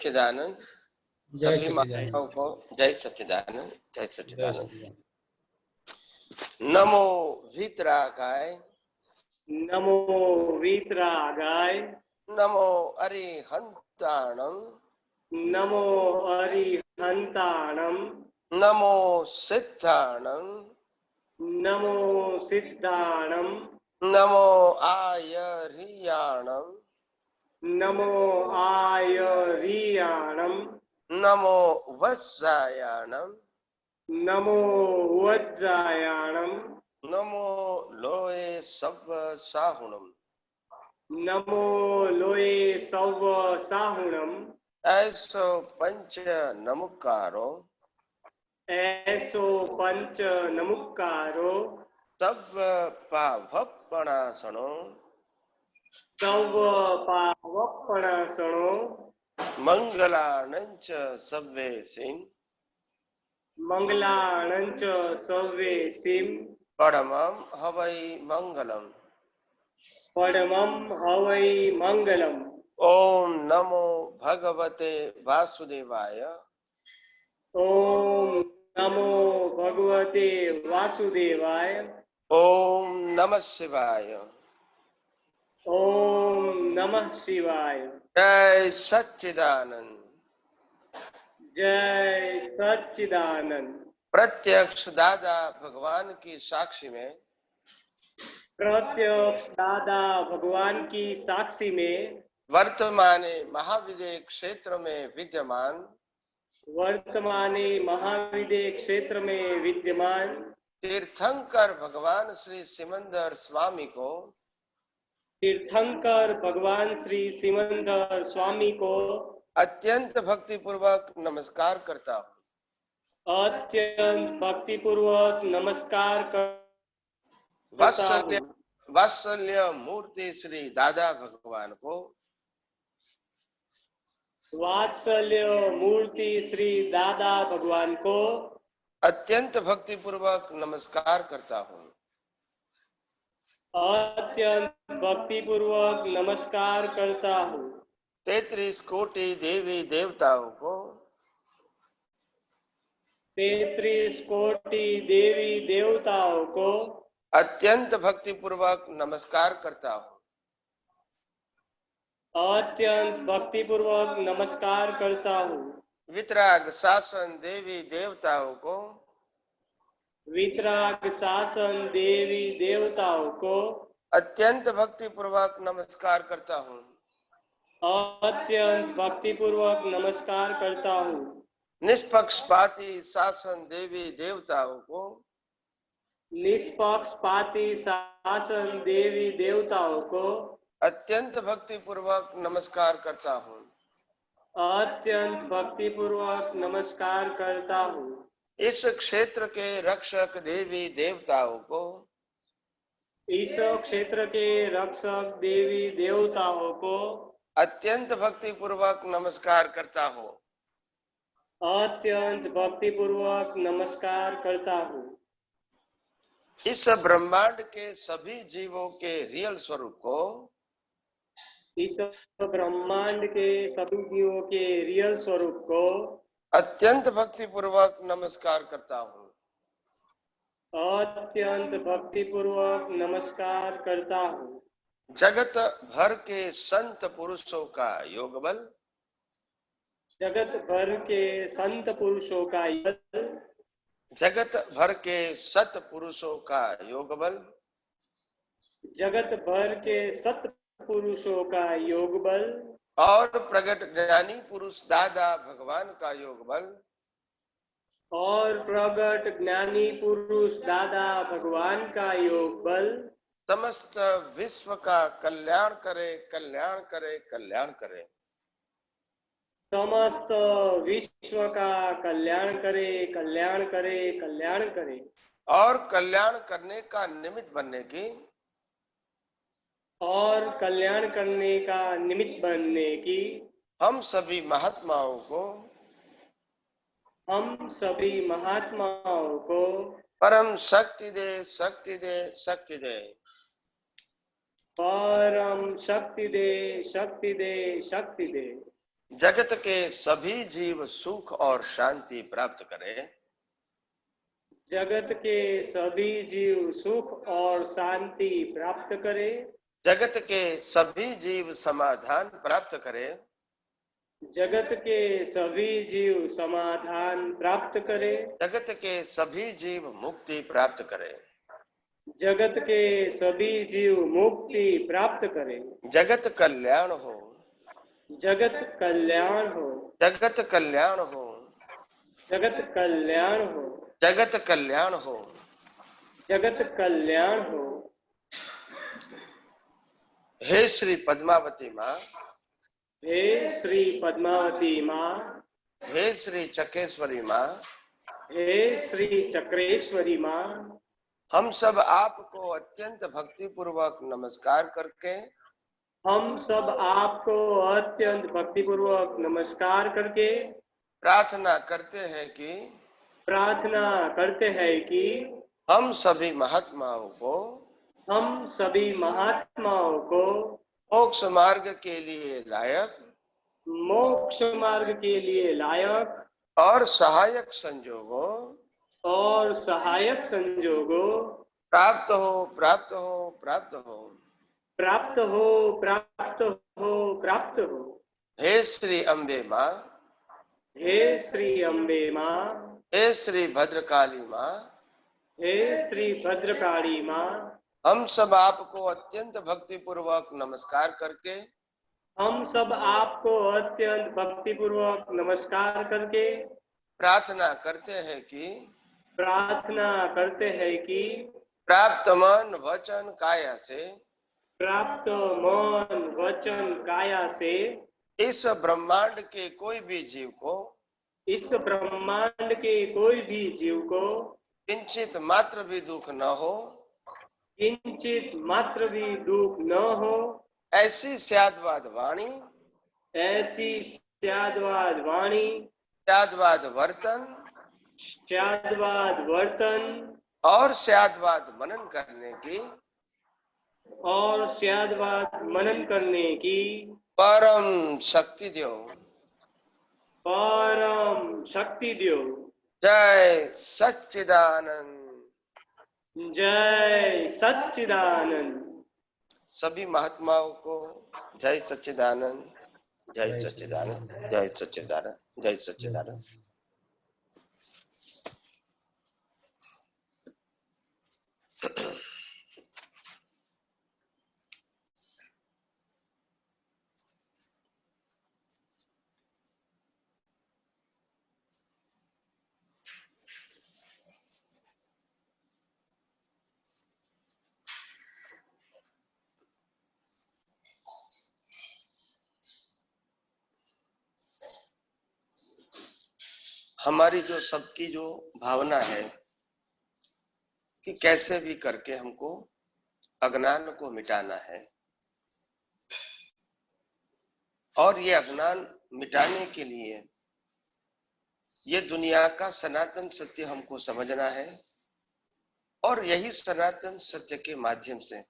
सच्चिदानंद। जय सभी सच्चिदानंद। माताओं को जय सच्चिदानंद। जय जय सच्चिदानंद। सच्चिदानंद। नमो वीतरागाय, नमो वीतरागाय, नमो अरिहंताणं, नमो अरिहंताणं, नमो सिद्धाणं, नमो सिद्धाणं, नमो आयर्याणं, नमो आयर्याणं, नमो वत्सायाणं, नमो वज्जायाणं, नमो लोये सव्व साहुणं। नमो लोये सव्व साहुणं। ऐसो पंच नमुकारो, ऐसो पंच नमुक्कारो, तव पावपणासनो, तव पावपणासनो, मंगलानंच सव्वेसिं, मंगलाणंच सव्वेसिं, परमं हवै मंगलम्। परमं हवै मंगलम्। ओम नमो भगवते वासुदेवाय, ओम नमो भगवते वासुदेवाय, ओम नमः शिवाय। ओम नमः शिवाय। जय सच्चिदानंद। जय सच्चिदानंद। प्रत्यक्ष दादा भगवान की साक्षी में, प्रत्यक्ष दादा भगवान की साक्षी में, वर्तमाने महाविदय क्षेत्र में विद्यमान, वर्तमाने महाविदय क्षेत्र में विद्यमान, तीर्थंकर भगवान श्री सिमंदर स्वामी को, तीर्थंकर भगवान श्री सिमंदर स्वामी को अत्यंत भक्ति पूर्वक नमस्कार करता हूँ। अत्यंत भक्ति पूर्वक नमस्कार करता वात्सल्य हूँ। वात्सल्य मूर्ति श्री दादा भगवान को, वात्सल्य मूर्ति श्री दादा भगवान को अत्यंत भक्ति पूर्वक नमस्कार करता हूँ। अत्यंत भक्ति पूर्वक नमस्कार करता हूँ। 33 कोटि देवी देवताओं को, 33 कोटि देवी देवताओं को अत्यंत भक्ति पूर्वक नमस्कार करता हूँ। अत्यंत भक्ति पूर्वक नमस्कार करता हूँ। वितराग शासन देवी देवताओं को, वितराग शासन देवी देवताओं को अत्यंत भक्ति पूर्वक नमस्कार करता हूँ। अत्यंत भक्ति पूर्वक नमस्कार करता हूँ। निष्पक्षपाती शासन देवी देवताओं को, निष्पक्षपाती शासन देवी देवताओं को अत्यंत भक्ति पूर्वक नमस्कार करता हूँ। अत्यंत भक्ति पूर्वक नमस्कार करता हूँ। इस क्षेत्र के रक्षक देवी देवताओं को, इस क्षेत्र के रक्षक देवी देवताओं को अत्यंत भक्ति पूर्वक नमस्कार करता हूँ। अत्यंत भक्ति पूर्वक नमस्कार करता हूँ। इस ब्रह्मांड के सभी जीवों के रियल स्वरूप को, इस ब्रह्मांड के सभी जीवों के रियल स्वरूप को अत्यंत भक्ति पूर्वक नमस्कार करता हूँ। अत्यंत भक्ति पूर्वक नमस्कार करता हूँ। जगत भर के संत पुरुषों का योग बल, जगत भर के संत पुरुषों का योग, जगत भर के सत पुरुषों का योग बल, जगत भर के सत पुरुषों का योग बल और प्रगट ज्ञानी पुरुष दादा भगवान का योग बल, और प्रगट ज्ञानी पुरुष दादा भगवान का योग बल समस्त विश्व का कल्याण करे, कल्याण करे, कल्याण करे। समस्त विश्व का कल्याण करे, कल्याण करे, कल्याण करे। और कल्याण करने का निमित्त बनने की, और कल्याण करने का निमित्त बनने की हम सभी महात्माओं को, हम सभी महात्माओं को परम शक्ति दे, शक्ति दे, शक्ति दे। परम शक्ति दे, शक्ति दे, शक्ति दे। जगत के सभी जीव सुख और शांति प्राप्त करें। जगत के सभी जीव सुख और शांति प्राप्त करें। जगत के सभी जीव समाधान प्राप्त करें। जगत के सभी जीव समाधान प्राप्त करें। जगत के सभी जीव मुक्ति प्राप्त करें। जगत के सभी जीव मुक्ति प्राप्त करें। जगत कल्याण हो। जगत कल्याण हो। जगत कल्याण हो। जगत कल्याण हो। जगत कल्याण हो। जगत कल्याण हो। हे श्री पद्मावती माँ। हे श्री पद्मावती माँ। हे श्री चक्रेश्वरी माँ। हे श्री चक्रेश्वरी माँ। हम सब आपको अत्यंत भक्ति पूर्वक नमस्कार करके हम सब आपको अत्यंत भक्ति पूर्वक नमस्कार करके प्रार्थना करते हैं कि हम सभी महात्माओं को हम सभी महात्माओं को मोक्ष मार्ग के लिए लायक मोक्ष मार्ग के लिए लायक और सहायक संजोगों प्राप्त हो प्राप्त हो प्राप्त हो प्राप्त हो प्राप्त हो प्राप्त हो। हे श्री अम्बे माँ। हे श्री अम्बे माँ। हे श्री भद्रकाली माँ। हे श्री भद्रकाली माँ। हम सब आपको अत्यंत भक्ति पूर्वक नमस्कार करके हम सब आपको अत्यंत भक्ति पूर्वक नमस्कार करके प्रार्थना करते हैं कि प्राप्त मन वचन काया से इस ब्रह्मांड के कोई भी जीव को किंचित मात्र भी दुख न हो ऐसी स्याद्वाद वाणी स्याद्वाद वर्तन और स्याद्वाद मनन करने की परम शक्ति दो। जय सच्चिदानंद। जय सच्चिदानंद। सभी महात्माओं को जय सच्चिदानंद। जय सच्चिदानंद। जय सच्चिदानंद। जय सच्चिदानंद। हमारी जो सबकी जो भावना है कि कैसे भी करके हमको अज्ञान को मिटाना है और ये अज्ञान मिटाने के लिए ये दुनिया का सनातन सत्य हमको समझना है और यही सनातन सत्य के माध्यम से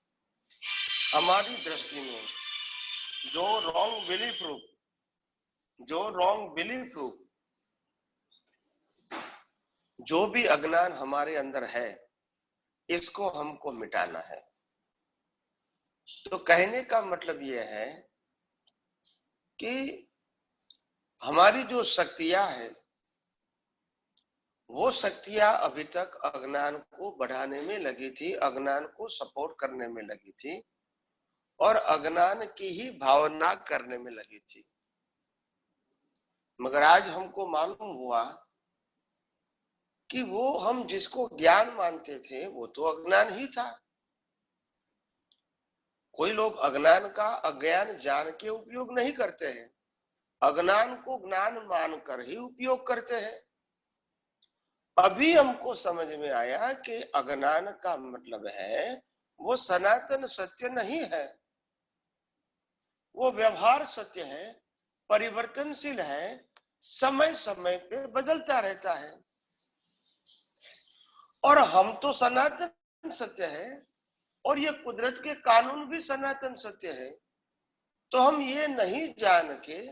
हमारी दृष्टि में जो रॉन्ग बिलीफ रूप जो भी अज्ञान हमारे अंदर है इसको हमको मिटाना है। तो कहने का मतलब यह है कि हमारी जो शक्तियां है वो शक्तियां अभी तक अज्ञान को बढ़ाने में लगी थी, अज्ञान को सपोर्ट करने में लगी थी और अज्ञान की ही भावना करने में लगी थी। मगर आज हमको मालूम हुआ कि वो हम जिसको ज्ञान मानते थे वो तो अज्ञान ही था। कोई लोग अज्ञान का अज्ञान जान के उपयोग नहीं करते हैं, अज्ञान को ज्ञान मानकर ही उपयोग करते हैं। अभी हमको समझ में आया कि अज्ञान का मतलब है वो सनातन सत्य नहीं है, वो व्यवहार सत्य है, परिवर्तनशील है, समय समय पे बदलता रहता है। और हम तो सनातन सत्य है और ये कुदरत के कानून भी सनातन सत्य है। तो हम ये नहीं जान के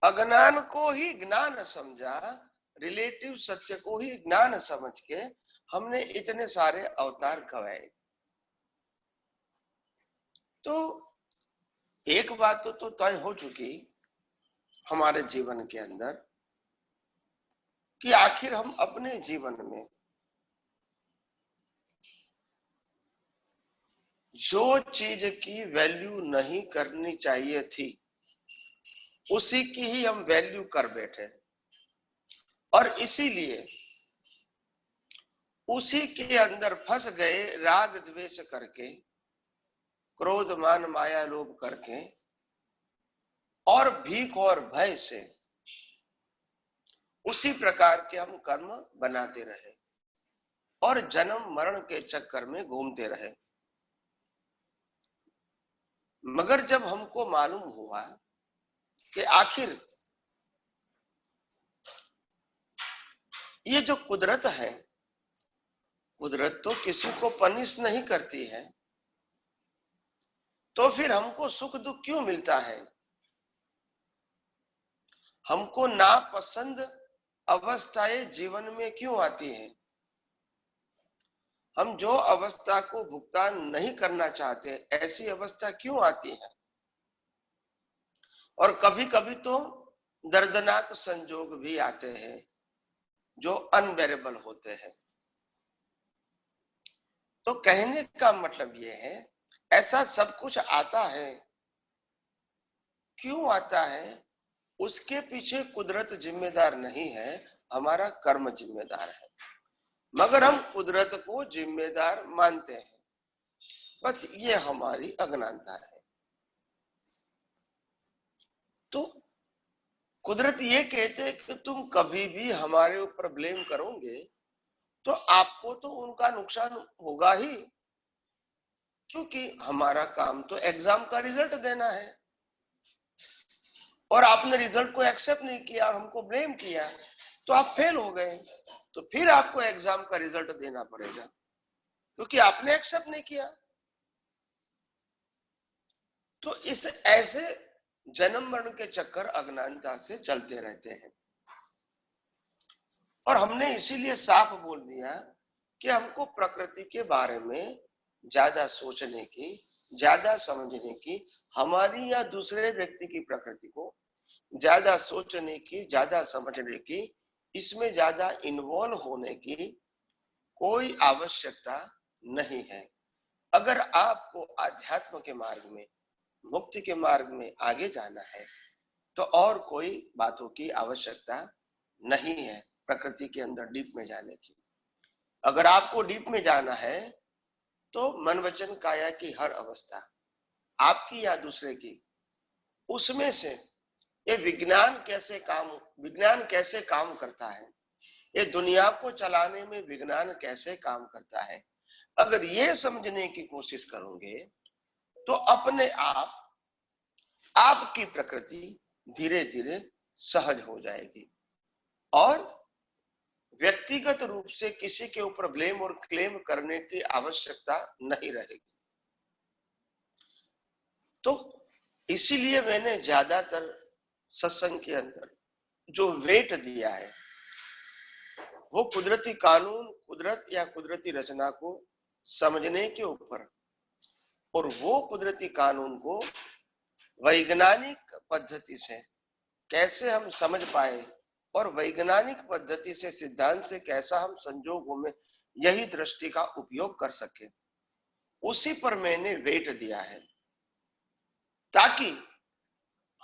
अज्ञान को ही ज्ञान समझा, रिलेटिव सत्य को ही ज्ञान समझ के हमने इतने सारे अवतार गवाए। तो एक बात तो तय हो चुकी हमारे जीवन के अंदर कि आखिर हम अपने जीवन में जो चीज की वैल्यू नहीं करनी चाहिए थी उसी की ही हम वैल्यू कर बैठे, और इसीलिए उसी के अंदर फंस गए, राग द्वेष करके, क्रोध मान माया लोभ करके, और भीख और भय से उसी प्रकार के हम कर्म बनाते रहे और जन्म मरण के चक्कर में घूमते रहे। मगर जब हमको मालूम हुआ कि आखिर ये जो कुदरत है, कुदरत तो किसी को पनिश नहीं करती है, तो फिर हमको सुख दुख क्यों मिलता है? हमको नापसंद अवस्थाएं जीवन में क्यों आती हैं? हम जो अवस्था को भुगतान नहीं करना चाहते ऐसी अवस्था क्यों आती है? और कभी कभी तो दर्दनाक संजोग भी आते हैं जो अनबेरेबल होते हैं। तो कहने का मतलब ये है, ऐसा सब कुछ आता है, क्यों आता है? उसके पीछे कुदरत जिम्मेदार नहीं है, हमारा कर्म जिम्मेदार है। मगर हम कुदरत को जिम्मेदार मानते हैं, बस ये हमारी अज्ञानता है। तो कुदरत ये कहते हैं कि तुम कभी भी हमारे ऊपर ब्लेम करोगे तो आपको तो उनका नुकसान होगा ही, क्योंकि हमारा काम तो एग्जाम का रिजल्ट देना है, और आपने रिजल्ट को एक्सेप्ट नहीं किया और हमको ब्लेम किया तो आप फेल हो गए। तो फिर आपको एग्जाम का रिजल्ट देना पड़ेगा क्योंकि आपने एक्सेप्ट नहीं किया। तो इस ऐसे जन्म मरण के चक्कर अज्ञानता से चलते रहते हैं। और हमने इसीलिए साफ बोल दिया कि हमको प्रकृति के बारे में ज्यादा सोचने की, ज्यादा समझने की, हमारी या दूसरे व्यक्ति की प्रकृति को ज्यादा सोचने की, ज्यादा समझने की, इसमें ज्यादा इन्वॉल्व होने की कोई आवश्यकता नहीं है। अगर आपको आध्यात्म के मार्ग में, मुक्ति के मार्ग में आगे जाना है तो और कोई बातों की आवश्यकता नहीं है प्रकृति के अंदर डीप में जाने की। अगर आपको डीप में जाना है तो मन वचन काया की हर अवस्था, आपकी या दूसरे की, उसमें से ये विज्ञान कैसे काम करता है, ये दुनिया को चलाने में विज्ञान कैसे काम करता है, अगर ये समझने की कोशिश करोगे तो अपने आप आपकी प्रकृति धीरे धीरे सहज हो जाएगी और व्यक्तिगत रूप से किसी के ऊपर ब्लेम और क्लेम करने की आवश्यकता नहीं रहेगी। तो इसीलिए मैंने ज्यादातर सत्संग के अंदर जो वेट दिया है वो कुदरती कानून, कुदरत या कुदरती रचना को समझने के ऊपर, और वो कुदरती कानून को वैज्ञानिक पद्धति से कैसे हम समझ पाए और वैज्ञानिक पद्धति से, सिद्धांत से कैसा हम संजोगों में यही दृष्टि का उपयोग कर सके, उसी पर मैंने वेट दिया है ताकि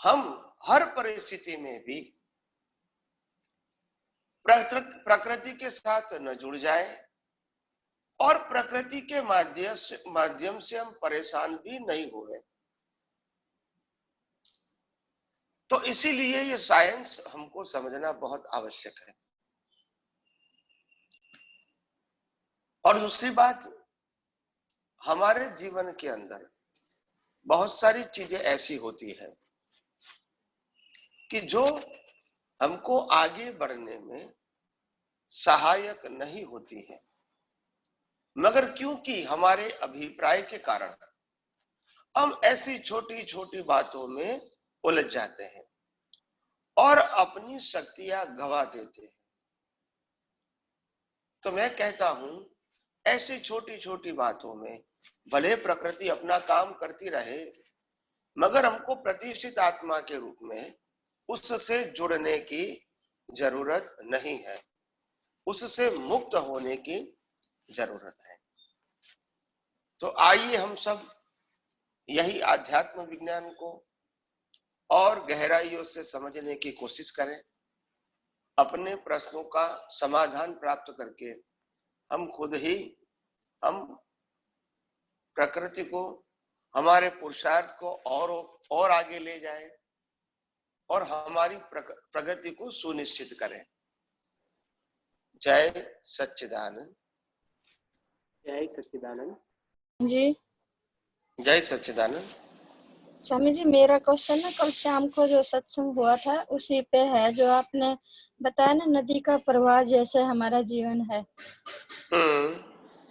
हम हर परिस्थिति में भी प्रकृति के साथ न जुड़ जाए और प्रकृति के माध्यम से हम परेशान भी नहीं हुए। तो इसीलिए ये साइंस हमको समझना बहुत आवश्यक है। और दूसरी बात, हमारे जीवन के अंदर बहुत सारी चीजें ऐसी होती है कि जो हमको आगे बढ़ने में सहायक नहीं होती है, मगर क्योंकि हमारे अभिप्राय के कारण हम ऐसी छोटी छोटी बातों में उलझ जाते हैं और अपनी शक्तियां गवा देते हैं। तो मैं कहता हूं, ऐसी छोटी छोटी बातों में भले प्रकृति अपना काम करती रहे, मगर हमको प्रतिष्ठित आत्मा के रूप में उससे जुड़ने की जरूरत नहीं है, उससे मुक्त होने की जरूरत है। तो आइए हम सब यही आध्यात्म विज्ञान को और गहराइयों से समझने की कोशिश करें। अपने प्रश्नों का समाधान प्राप्त करके हम खुद ही हम प्रकृति को, हमारे पुरुषार्थ को और आगे ले जाएं और हमारी प्रगति को सुनिश्चित करें। जय सच्चिदानंद। जय सच्चिदानंद जी। जय सच्चिदानंद। स्वामी जी, मेरा क्वेश्चन ना कल शाम को जो सत्संग हुआ था उसी पे है, जो आपने बताया ना, नदी का प्रवाह जैसे हमारा जीवन है।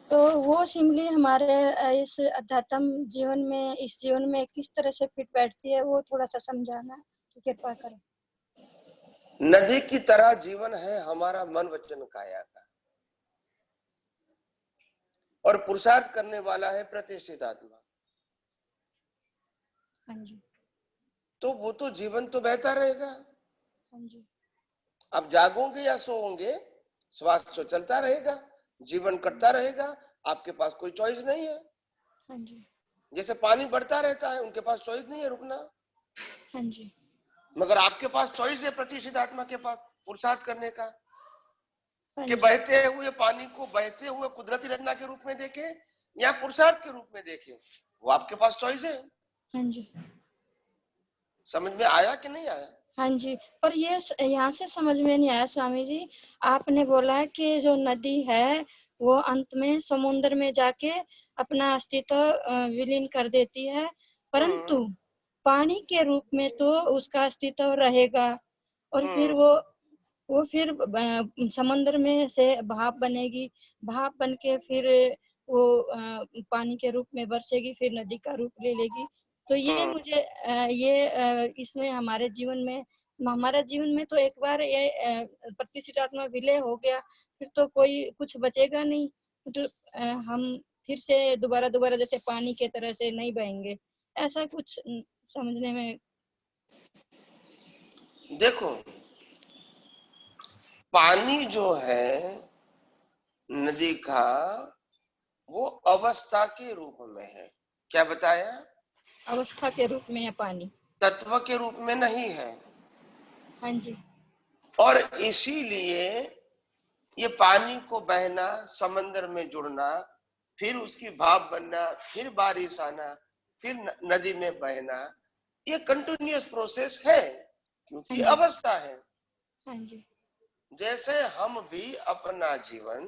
तो वो सिंपली हमारे इस अध्यात्म जीवन में, इस जीवन में किस तरह से फिट बैठती है, वो थोड़ा सा समझाना कि कृपा करें। नदी की तरह जीवन है हमारा मन वचन काया का, और पुरुषार्थ करने वाला है प्रतिष्ठित आत्मा। हाँ जी। तो वो तो जीवन तो बहता रहेगा। हाँ जी। आप जागोगे या सोओगे, श्वास तो चलता रहेगा, जीवन कटता रहेगा, आपके पास कोई चॉइस नहीं है। हाँ जी। जैसे पानी बढ़ता रहता है, उनके पास चॉइस नहीं है रुकना। हाँ जी। मगर आपके पास चॉइस है, प्रतिष्ठित आत्मा के पास पुरुषार्थ करने का, हाँ कि जी। बहते हुए पानी को बहते हुए कुदरती रचना के रूप में देखे या पुरुषार्थ के रूप में देखे, वो आपके पास चॉइस है। हाँ जी। समझ में आया कि नहीं आया? हाँ जी। पर ये यहाँ से समझ में नहीं आया स्वामी जी। आपने बोला कि जो नदी है वो अंत में समुद्र में जाके अपना अस्तित्व विलीन कर देती है, परंतु पानी के रूप में तो उसका अस्तित्व रहेगा, और फिर वो फिर समुद्र में से भाप बनेगी, भाप बन के फिर वो पानी के रूप में बरसेगी, फिर नदी का रूप ले लेगी। तो ये मुझे इसमें हमारे जीवन में तो एक बार ये प्रतिष्ठित आत्मा विलय हो गया, फिर तो कोई कुछ बचेगा नहीं। मतलब हम फिर से दोबारा जैसे पानी के तरह से नहीं बहेंगे, ऐसा कुछ समझने में। देखो, पानी जो है नदी का, वो अवस्था के रूप में है। क्या बताया? अवस्था के रूप में है पानी, तत्व के रूप में नहीं है। हाँ जी। और इसीलिए ये पानी को बहना, समंदर में जुड़ना, फिर उसकी भाप बनना, फिर बारिश आना, फिर नदी में बहना, ये कंटिन्यूअस प्रोसेस है, क्योंकि अवस्था है। हाँ जी। जैसे हम भी अपना जीवन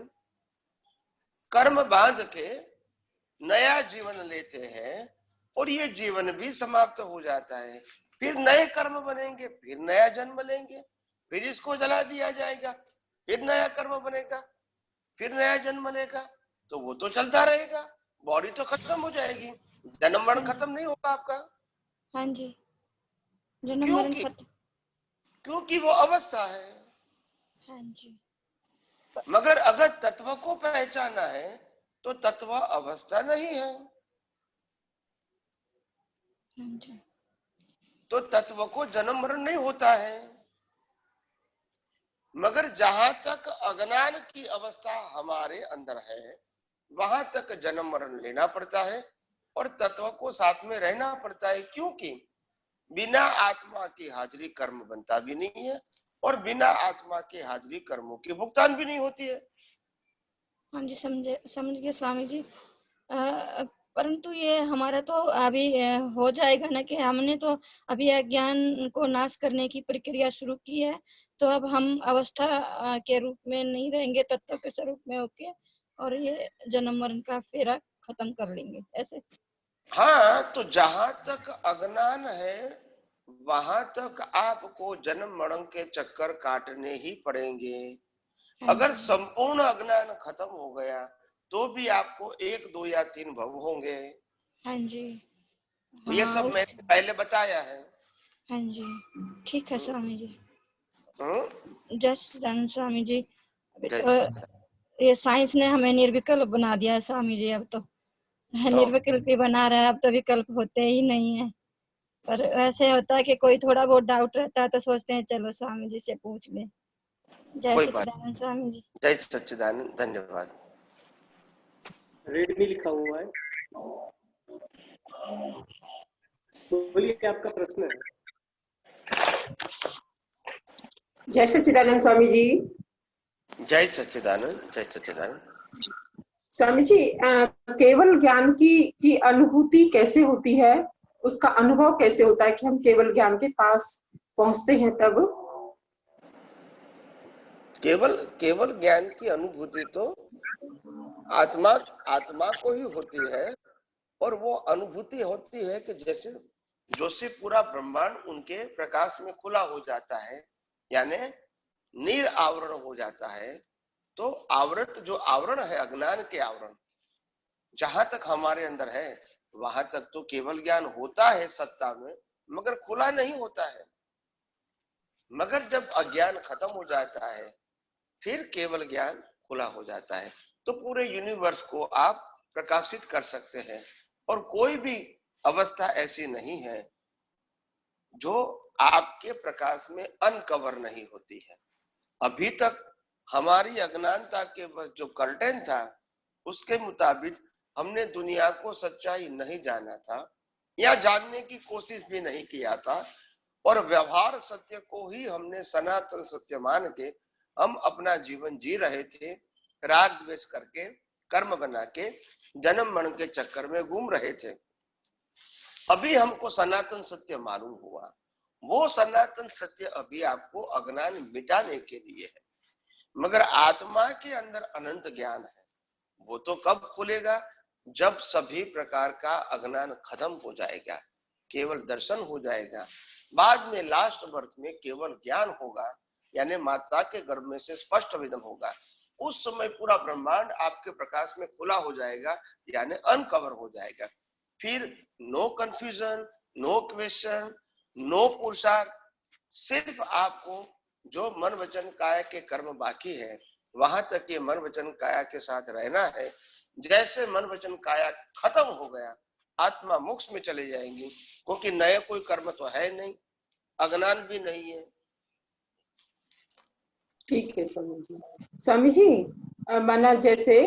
कर्म बांध के नया जीवन लेते हैं, और ये जीवन भी समाप्त हो जाता है, फिर नए कर्म बनेंगे, फिर नया जन्म लेंगे, फिर इसको जला दिया जाएगा, फिर नया कर्म बनेगा, फिर नया जन्म लेगा। तो वो तो चलता रहेगा, बॉडी तो खत्म हो जाएगी, जन्म मरण खत्म नहीं होगा आपका। हाँ जी। जन्म मरण खत्म, क्योंकि वो अवस्था है। हाँ जी। मगर अगर तत्व को पहचाना है तो तत्व अवस्था नहीं है, हाँ जी। तो तत्व को जन्म मरण नहीं होता है। मगर जहां तक अज्ञान की अवस्था हमारे अंदर है, वहां तक जन्म मरण लेना पड़ता है, और तत्व को साथ में रहना पड़ता है, क्योंकि बिना आत्मा की हाजिरी कर्म बनता भी नहीं है, और बिना आत्मा की हाजिरी कर्मों की भुगतान भी नहीं होती है। हाँ जी, समझ गए स्वामी जी। परंतु ये हमारा तो अभी हो जाएगा ना, कि हमने तो अभी अज्ञान को नाश करने की प्रक्रिया शुरू की है, तो अब हम अवस्था के रूप में नहीं रहेंगे, तत्व के स्वरूप में होके, और ये जन्म मरण का फेरा खत्म कर लेंगे, ऐसे। हाँ, तो जहां तक अज्ञान है वहां तक आपको जन्म मरण के चक्कर काटने ही पड़ेंगे। अगर संपूर्ण अज्ञान खत्म हो गया तो भी आपको 1, 2 या 3 भव होंगे। हाँ जी। ये सब मैंने पहले बताया है। हाँ जी, ठीक है स्वामी जी। जय सच्चिदानंद स्वामी जी। अभी जय तो सच्चिदानंद। ये साइंस ने हमें निर्विकल्प बना दिया है स्वामी जी। अब तो निर्विकल्प ही बना रहा है, अब तो विकल्प होते ही नहीं है। पर ऐसे होता है कि कोई थोड़ा बहुत डाउट रहता है तो सोचते हैं चलो स्वामी जी से पूछ ले। जय कोई बात सच्चिदानंद स्वामी जी। जय सच्चिदानंद। धन्यवाद। रेडमी लिखा हुआ है, बोलिए आपका प्रश्न है। जय सच्चिदानंद स्वामी जी। जय सच्चिदानंद। जय सच्चिदानंद। स्वामी जी, केवल ज्ञान की अनुभूति कैसे होती है, उसका अनुभव कैसे होता है कि हम केवल ज्ञान के पास पहुंचते हैं तब? केवल ज्ञान की अनुभूति तो आत्मा को ही होती है, और वो अनुभूति होती है कि जैसे पूरा ब्रह्मांड उनके प्रकाश में खुला हो जाता है, यानी नीर आवरण हो जाता है। तो जो आवरण है, अज्ञान के आवरण, जहां तक हमारे अंदर है वहां तक तो केवल ज्ञान होता है सत्ता में, मगर खुला नहीं होता है। मगर जब अज्ञान खत्म हो जाता है फिर केवल ज्ञान खुला हो जाता है। तो पूरे यूनिवर्स को आप प्रकाशित कर सकते हैं, और कोई भी अवस्था ऐसी नहीं है जो आपके प्रकाश में अनकवर नहीं होती है। अभी तक हमारी अज्ञानता के बस जो कर्टेन था, उसके मुताबिक हमने दुनिया को सच्चाई नहीं जाना था, या जानने की कोशिश भी नहीं किया था, और व्यवहार सत्य को ही हमने सनातन सत्य मान के हम अपना जीवन जी रहे थे, राग द्वेष करके, कर्म बना के, जन्म मरण के चक्कर में घूम रहे थे। अभी हमको सनातन सत्य मालूम हुआ। वो सनातन सत्य अभी आपको अज्ञान मिटाने के लिए है, मगर आत्मा के अंदर अनंत ज्ञान है। वो तो कब खुलेगा? जब सभी प्रकार का अज्ञान खत्म हो जाएगा, केवल दर्शन हो जाएगा। बाद में लास्ट बर्थ में केवल ज्ञान होगा, यानी माता के गर्भ में से स्पष्ट विदम होगा। उस समय पूरा ब्रह्मांड आपके प्रकाश में खुला हो जाएगा, यानी अनकवर हो जाएगा। फिर no confusion, no question, no पुरुषार्थ। सिर्फ आपको जो मन वचन काया के कर्म बाकी है, वहां तक ये मन वचन काया के साथ रहना है। जैसे मन वचन काया खत्म हो गया, आत्मा मोक्ष में चले जाएंगी, क्योंकि नया कोई कर्म तो है नहीं, अज्ञान भी नहीं है। ठीक है स्वामी जी। स्वामी जी, माना जैसे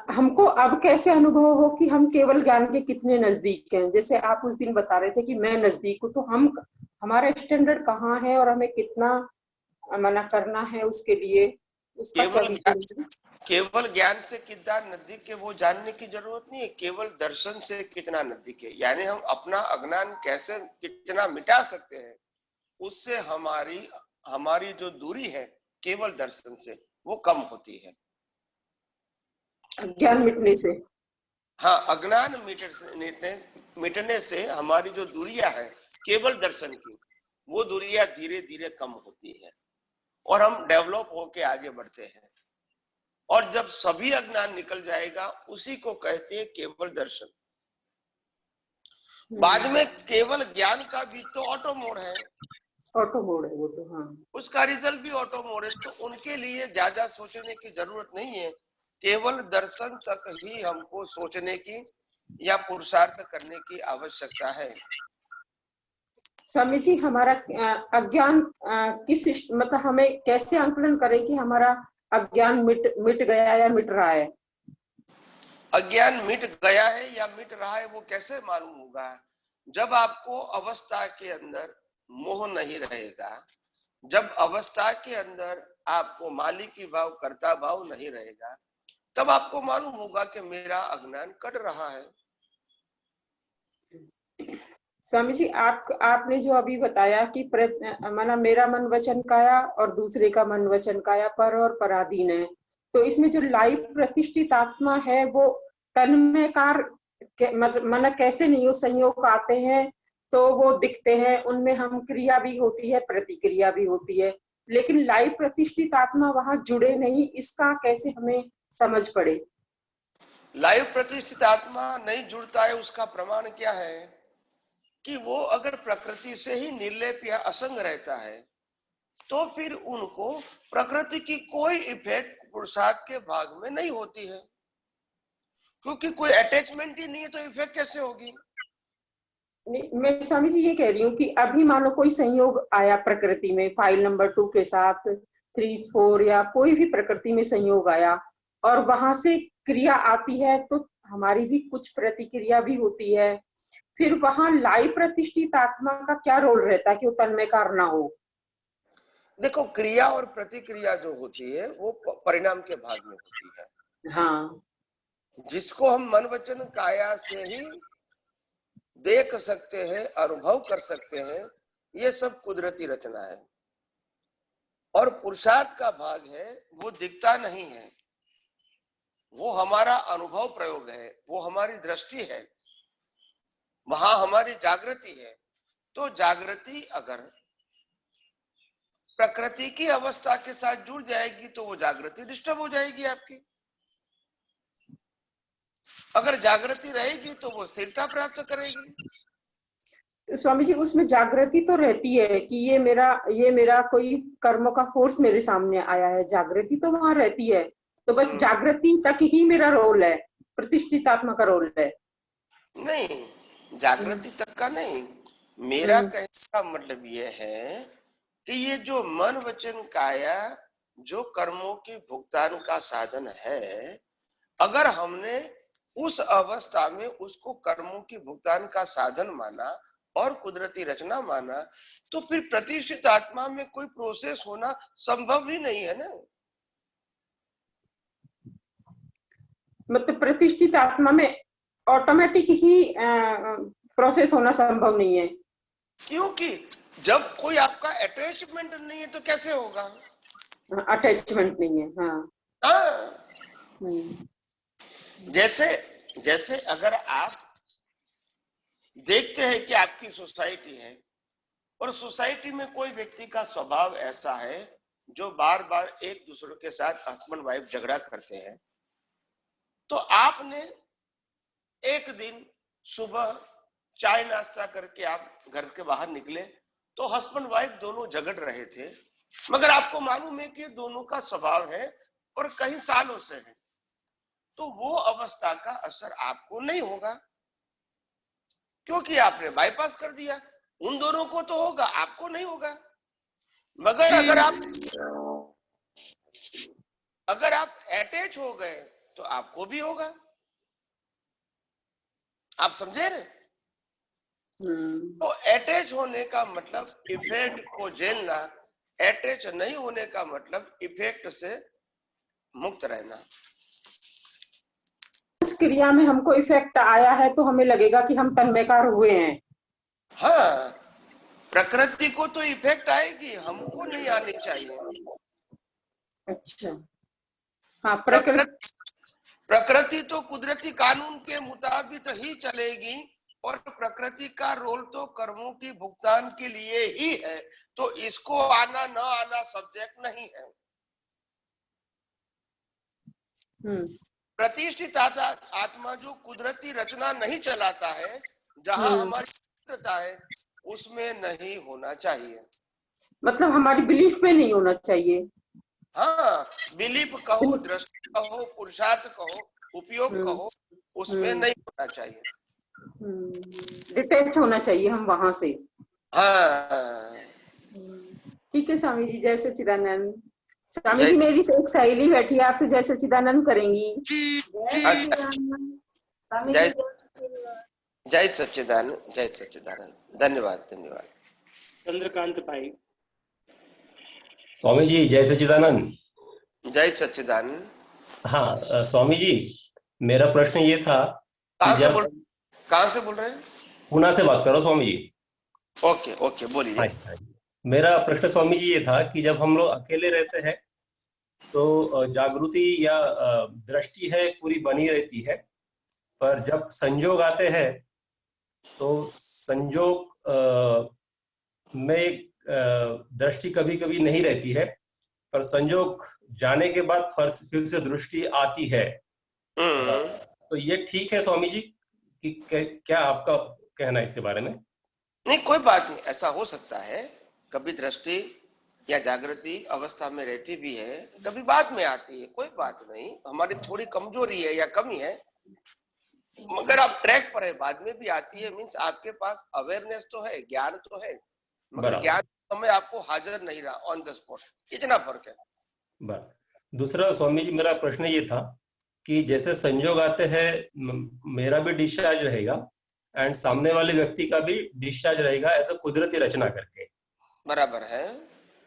हमको अब कैसे अनुभव हो कि हम केवल ज्ञान के कितने नजदीक हैं? जैसे आप उस दिन बता रहे थे कि मैं नजदीक हूँ, तो हम हमारा स्टैंडर्ड कहाँ है और हमें कितना मना करना है उसके लिए, उसका केवल ज्ञान से कितना नजदीक है वो जानने की जरूरत नहीं है, केवल दर्शन से कितना नजदीक है। यानी हम अपना अज्ञान कैसे कितना मिटा सकते हैं, उससे हमारी जो दूरी है केवल दर्शन से वो कम होती है। ज्ञान मिटने से, हाँ, अज्ञान मिटने से हमारी जो दूरियां है केवल दर्शन की, वो दूरियां धीरे धीरे कम होती है, और हम डेवलप होके आगे बढ़ते हैं। और जब सभी अज्ञान निकल जाएगा, उसी को कहते हैं केवल दर्शन। बाद में केवल ज्ञान का भी तो ऑटो मोड है, ऑटो मोड है वो तो। हाँ, उसका रिजल्ट भी ऑटो मोड है। तो उनके लिए ज्यादा सोचने की जरूरत नहीं है, केवल दर्शन तक ही हमको सोचने की या पुरुषार्थ करने की आवश्यकता है। स्वामी जी, हमारा अज्ञान किस मतलब हमें कैसे आंकलन करें कि हमारा अज्ञान मिट गया या मिट रहा है? अज्ञान मिट गया है या मिट रहा है वो कैसे मालूम होगा? जब आपको अवस्था के अंदर मोह नहीं रहेगा, जब अवस्था के अंदर आपको मालिकी भाव, कर्ता भाव नहीं रहेगा, तब आपको मालूम होगा कि मेरा अज्ञान कट रहा है। स्वामी जी, आपने जो अभी बताया कि माना मेरा मन वचन काया और दूसरे का मन वचन काया पर और पराधीन है, तो इसमें जो लाइव प्रतिष्ठित आत्मा है वो तन्मयकार माना कैसे नहीं, वो संयोग आते हैं तो वो दिखते हैं, उनमें हम क्रिया भी होती है, प्रतिक्रिया भी होती है, लेकिन लाइव प्रतिष्ठित आत्मा वहां जुड़े नहीं, इसका कैसे हमें समझ पड़े? लाइव प्रतिष्ठित आत्मा नहीं जुड़ता है, उसका प्रमाण क्या है कि वो अगर प्रकृति से ही निर्लेप या असंग रहता है तो फिर उनको प्रकृति की कोई इफेक्ट पुरुषार्थ के भाग में नहीं होती है, क्योंकि कोई अटैचमेंट ही नहीं है, तो इफेक्ट कैसे होगी? मैं स्वामी जी ये कह रही हूँ कि अभी मानो कोई संयोग आया प्रकृति में, फाइल नंबर 2 के साथ 3, 4 या कोई भी प्रकृति में संयोग आया और वहां से क्रिया आती है, तो हमारी भी कुछ प्रतिक्रिया भी होती है। फिर वहां लाई प्रतिष्ठित आत्मा का क्या रोल रहता है कि वो तन्मयकार ना हो? देखो, क्रिया और प्रतिक्रिया जो होती है वो परिणाम के भाग में होती है। हाँ, जिसको हम मन वचन काया से ही देख सकते हैं, अनुभव कर सकते हैं, ये सब कुदरती रचना है। और पुरुषार्थ का भाग है वो दिखता नहीं है, वो हमारा अनुभव प्रयोग है, वो हमारी दृष्टि है, वहां हमारी जागृति है। तो जागृति अगर प्रकृति की अवस्था के साथ जुड़ जाएगी तो वो जागृति डिस्टर्ब हो जाएगी आपकी। अगर जागृति रहेगी तो वो स्थिरता प्राप्त करेगी। तो स्वामी जी उसमें जागृति तो रहती है कि ये मेरा कोई कर्म का फोर्स मेरे सामने आया है, जागृति तो वहां रहती है। तो बस जागृति तक ही मेरा रोल है, प्रतिष्ठित आत्मा का रोल है? नहीं, जागृति तक का नहीं। मेरा कहने का मतलब ये है कि ये जो मन वचन काया जो कर्मों की भुगतान का साधन है, अगर हमने उस अवस्था में उसको कर्मों की भुगतान का साधन माना और कुदरती रचना माना, तो फिर प्रतिष्ठित आत्मा में कोई प्रोसेस होना संभव ही नहीं है ना। मतलब प्रतिष्ठित आत्मा में ऑटोमेटिक ही प्रोसेस होना संभव नहीं है, क्योंकि जब कोई आपका अटैचमेंट नहीं है तो कैसे होगा? अटैचमेंट नहीं है। हाँ, जैसे अगर आप देखते हैं कि आपकी सोसाइटी है और सोसाइटी में कोई व्यक्ति का स्वभाव ऐसा है जो बार बार एक दूसरे के साथ हस्बैंड वाइफ झगड़ा करते हैं, तो आपने एक दिन सुबह चाय नाश्ता करके आप घर के बाहर निकले तो हस्बैंड वाइफ दोनों झगड़ रहे थे, मगर आपको मालूम है कि दोनों का स्वभाव है और कई सालों से है, तो वो अवस्था का असर आपको नहीं होगा क्योंकि आपने बाईपास कर दिया। उन दोनों को तो होगा, आपको नहीं होगा। मगर अगर आप अटैच हो गए तो आपको भी होगा। आप समझे ना? तो अटैच होने का मतलब इफेक्ट को झेलना, अटैच नहीं होने का मतलब इफेक्ट से मुक्त रहना। उस क्रिया में हमको इफेक्ट आया है तो हमें लगेगा कि हम तन्मयकार हुए हैं। हाँ, प्रकृति को तो इफेक्ट आएगी, हमको नहीं आनी चाहिए। अच्छा, हाँ, प्रकृति तो कुदरती कानून के मुताबिक ही चलेगी और प्रकृति का रोल तो कर्मों की भुगतान के लिए ही है, तो इसको आना न आना सब्जेक्ट नहीं है। प्रतिष्ठित आत्मा जो कुदरती रचना नहीं चलाता है, जहां हमारी पवित्रता है, उसमें नहीं होना चाहिए। मतलब हमारी बिलीफ में नहीं होना चाहिए। हाँ, बिलीफ कहो, दृष्टि कहो, पुरुषार्थ कहो, उपयोग कहो, उसमें नहीं होना चाहिए। डिटैच होना चाहिए हम वहां से। हाँ, ठीक है स्वामी जी, जय सच्चिदानंद। स्वामी जी मेरी एक सहेली बैठी है, आपसे जय सच्चिदानंद करेंगी। जय सच्चिदानंद, जय सच्चिदानंद। धन्यवाद, धन्यवाद। चंद्रकांत भाई। स्वामी जी जय सच्चिदानंद। जय सच्चिदानंद। हाँ स्वामी जी, मेरा प्रश्न ये था, कहाँ से बोल रहे हैं? पुणे से बात करो स्वामी जी। ओके ओके, बोलिए। मेरा प्रश्न स्वामी जी ये था कि जब हम लोग अकेले रहते हैं तो जागृति या दृष्टि है पूरी बनी रहती है, पर जब संयोग आते हैं तो संयोग में दृष्टि कभी कभी नहीं रहती है, पर संयोग जाने के बाद फिर से दृष्टि आती है। तो ये ठीक है स्वामी जी कि क्या आपका कहना है इसके बारे में? नहीं, कोई बात नहीं, ऐसा हो सकता है। कभी दृष्टि या जागृति अवस्था में रहती भी है, कभी बाद में आती है, कोई बात नहीं, हमारी थोड़ी कमजोरी है या कमी है, मगर आप ट्रैक पर है, बाद में भी आती है। मीन्स आपके पास अवेयरनेस तो है, ज्ञान तो है, मगर ज्ञान समय आपको हाजिर नहीं रहा ऑन द स्पॉट, कितना फर्क है। दूसरा स्वामी जी मेरा प्रश्न ये था कि जैसे संयोग आते हैं, मेरा भी डिस्चार्ज रहेगा एंड सामने वाले व्यक्ति का भी डिस्चार्ज रहेगा ऐसा कुदरती रचना करके, बराबर है।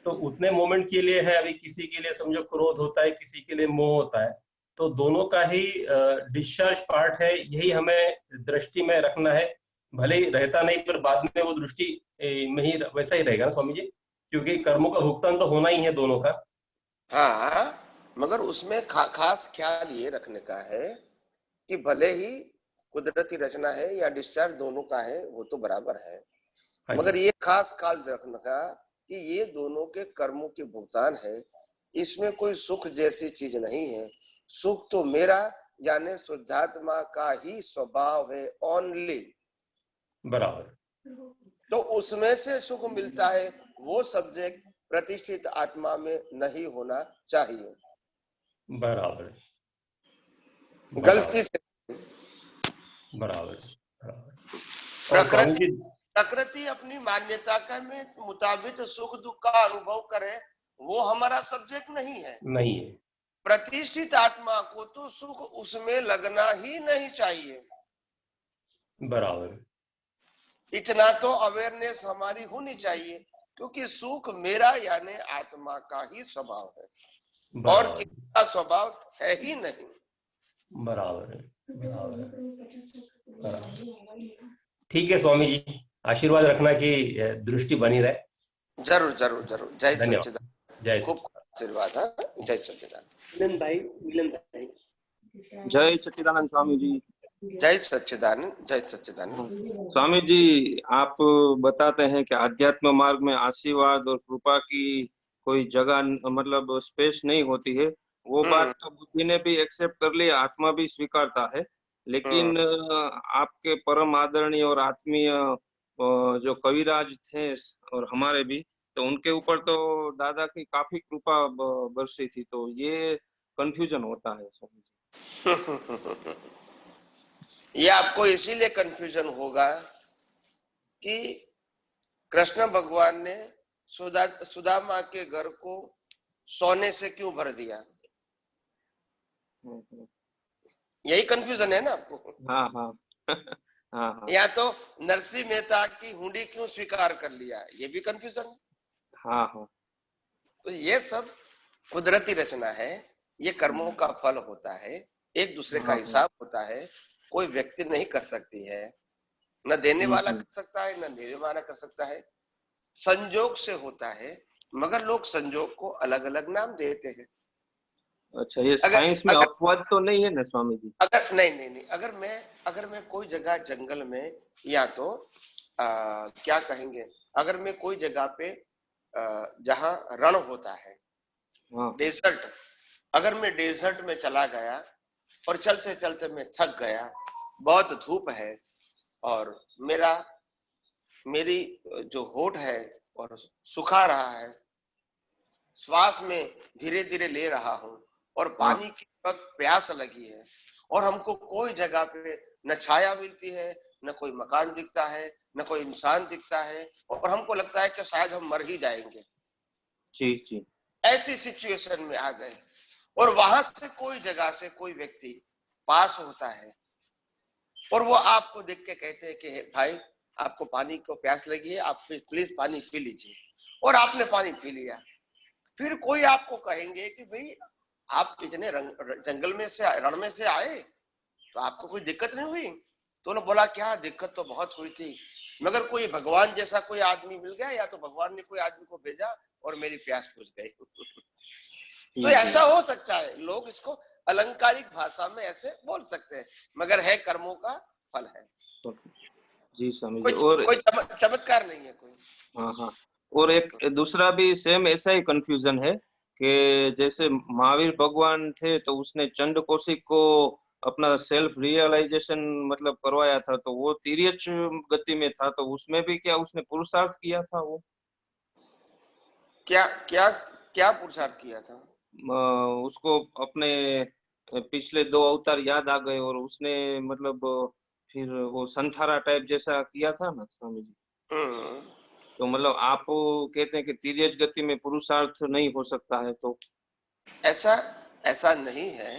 तो उतने मोमेंट के लिए है, अभी किसी के लिए समझो क्रोध होता है, किसी के लिए मोह होता है, तो दोनों का ही डिस्चार्ज पार्ट है, यही हमें दृष्टि में रखना है। भले ही रहता नहीं पर बाद में वो दृष्टि में ही वैसा ही रहेगा ना स्वामी जी, क्योंकि कर्मों का भुगतान तो होना ही है दोनों का। हाँ, मगर उसमें खास ख्याल ये रखने का है कि भले ही कुदरती रचना है या डिस्चार्ज दोनों का है, वो तो बराबर है, मगर ये खास ख्याल रखने का कि ये दोनों के कर्मों के भुगतान है, इसमें कोई सुख जैसी चीज नहीं है। सुख तो मेरा यानी शुद्धात्मा का ही स्वभाव है ओनली, बराबर। तो उसमें से सुख मिलता है, वो सब्जेक्ट प्रतिष्ठित आत्मा में नहीं होना चाहिए। बराबर, गलती से बराबर। प्रकृति अपनी मान्यता के मुताबिक सुख दुख का अनुभव करे, वो हमारा सब्जेक्ट नहीं है। प्रतिष्ठित आत्मा को तो सुख उसमें लगना ही नहीं चाहिए। बराबर, इतना तो अवेयरनेस हमारी होनी चाहिए, क्योंकि सुख मेरा यानी आत्मा का ही स्वभाव है और किसी का स्वभाव है ही नहीं। बराबर, ठीक है स्वामी जी, आशीर्वाद रखना कि दृष्टि बनी रहे। जरूर जरूर जरूर। जय सच्चिदानंद, जय खूब आशीर्वाद। जय सच्चिदानंद। मिलन भाई। जय सच्चिदानंद स्वामी जी। जय सच्चिदानंद, जय सच्चिदानंद। स्वामी जी, आप बताते हैं कि आध्यात्म मार्ग में आशीर्वाद और कृपा की कोई जगह मतलब स्पेस नहीं होती है, वो बात तो बुद्धि ने भी एक्सेप्ट कर ली, आत्मा भी स्वीकारता है, लेकिन आपके परम आदरणीय और आत्मीय जो कविराज थे और हमारे भी, तो उनके ऊपर तो दादा की काफी कृपा बरसी थी, तो ये कंफ्यूजन होता है स्वामी जी। ये आपको इसीलिए कंफ्यूजन होगा कि कृष्ण भगवान ने सुदामा के घर को सोने से क्यों भर दिया, यही कंफ्यूजन है ना आपको। हाँ हाँ हाँ। या तो नरसिंह मेहता की हुंडी क्यों स्वीकार कर लिया, ये भी कंफ्यूजन है। हाँ हाँ। तो ये सब कुदरती रचना है, ये कर्मों का फल होता है, एक दूसरे का हिसाब होता है, कोई व्यक्ति नहीं कर सकती है, न देने वाला कर सकता है न लेने वाला कर सकता है, संजोग से होता है, मगर लोग संजोग को अलग अलग नाम देते हैं। अच्छा, ये साइंस में अपवाद तो नहीं है ना स्वामी जी? अगर नहीं, अगर मैं कोई जगह जंगल में या तो क्या कहेंगे, अगर मैं कोई जगह पे जहां रण होता है, डेजर्ट, अगर मैं डेजर्ट में चला गया और चलते चलते मैं थक गया, बहुत धूप है और मेरी जो होठ है और सुखा रहा है, श्वास में धीरे धीरे ले रहा हूं और पानी की प्यास लगी है और हमको कोई जगह पे न छाया मिलती है, न कोई मकान दिखता है, न कोई इंसान दिखता है और हमको लगता है कि शायद हम मर ही जाएंगे। जी। ऐसी सिचुएशन में आ गए और वहां से कोई जगह से कोई व्यक्ति पास होता है और वो आपको देख के कहते हैं कि भाई आपको पानी को प्यास लगी है, आप प्लीज पानी पी लीजिए, और आपने पानी पी लिया। फिर कोई आपको कहेंगे कि भाई आप इतने जंगल में से रण में से आए तो आपको कोई दिक्कत नहीं हुई? तो उन्होंने बोला क्या दिक्कत तो बहुत हुई थी, मगर कोई भगवान जैसा कोई आदमी मिल गया, या तो भगवान ने कोई आदमी को भेजा और मेरी प्यास बुझ गई। तो ऐसा हो सकता है, लोग इसको अलंकारिक भाषा में ऐसे बोल सकते हैं, मगर है कर्मों का फल है। जी स्वामी जी। कोई चमत्कार नहीं है कोई। हाँ। और एक दूसरा भी सेम ऐसा ही कंफ्यूजन है कि जैसे महावीर भगवान थे तो उसने चंड कौशिक को अपना सेल्फ रियलाइजेशन मतलब करवाया था, तो वो तिर्यच गति में था, तो उसमें भी क्या उसने पुरुषार्थ किया था वो? क्या क्या क्या पुरुषार्थ किया था? उसको अपने पिछले 2 अवतार याद आ गए और उसने मतलब फिर वो संथारा टाइप जैसा किया था ना स्वामी जी। तो मतलब आप कहते हैं कि तिर्यज गति में पुरुषार्थ नहीं हो सकता है, तो ऐसा नहीं है।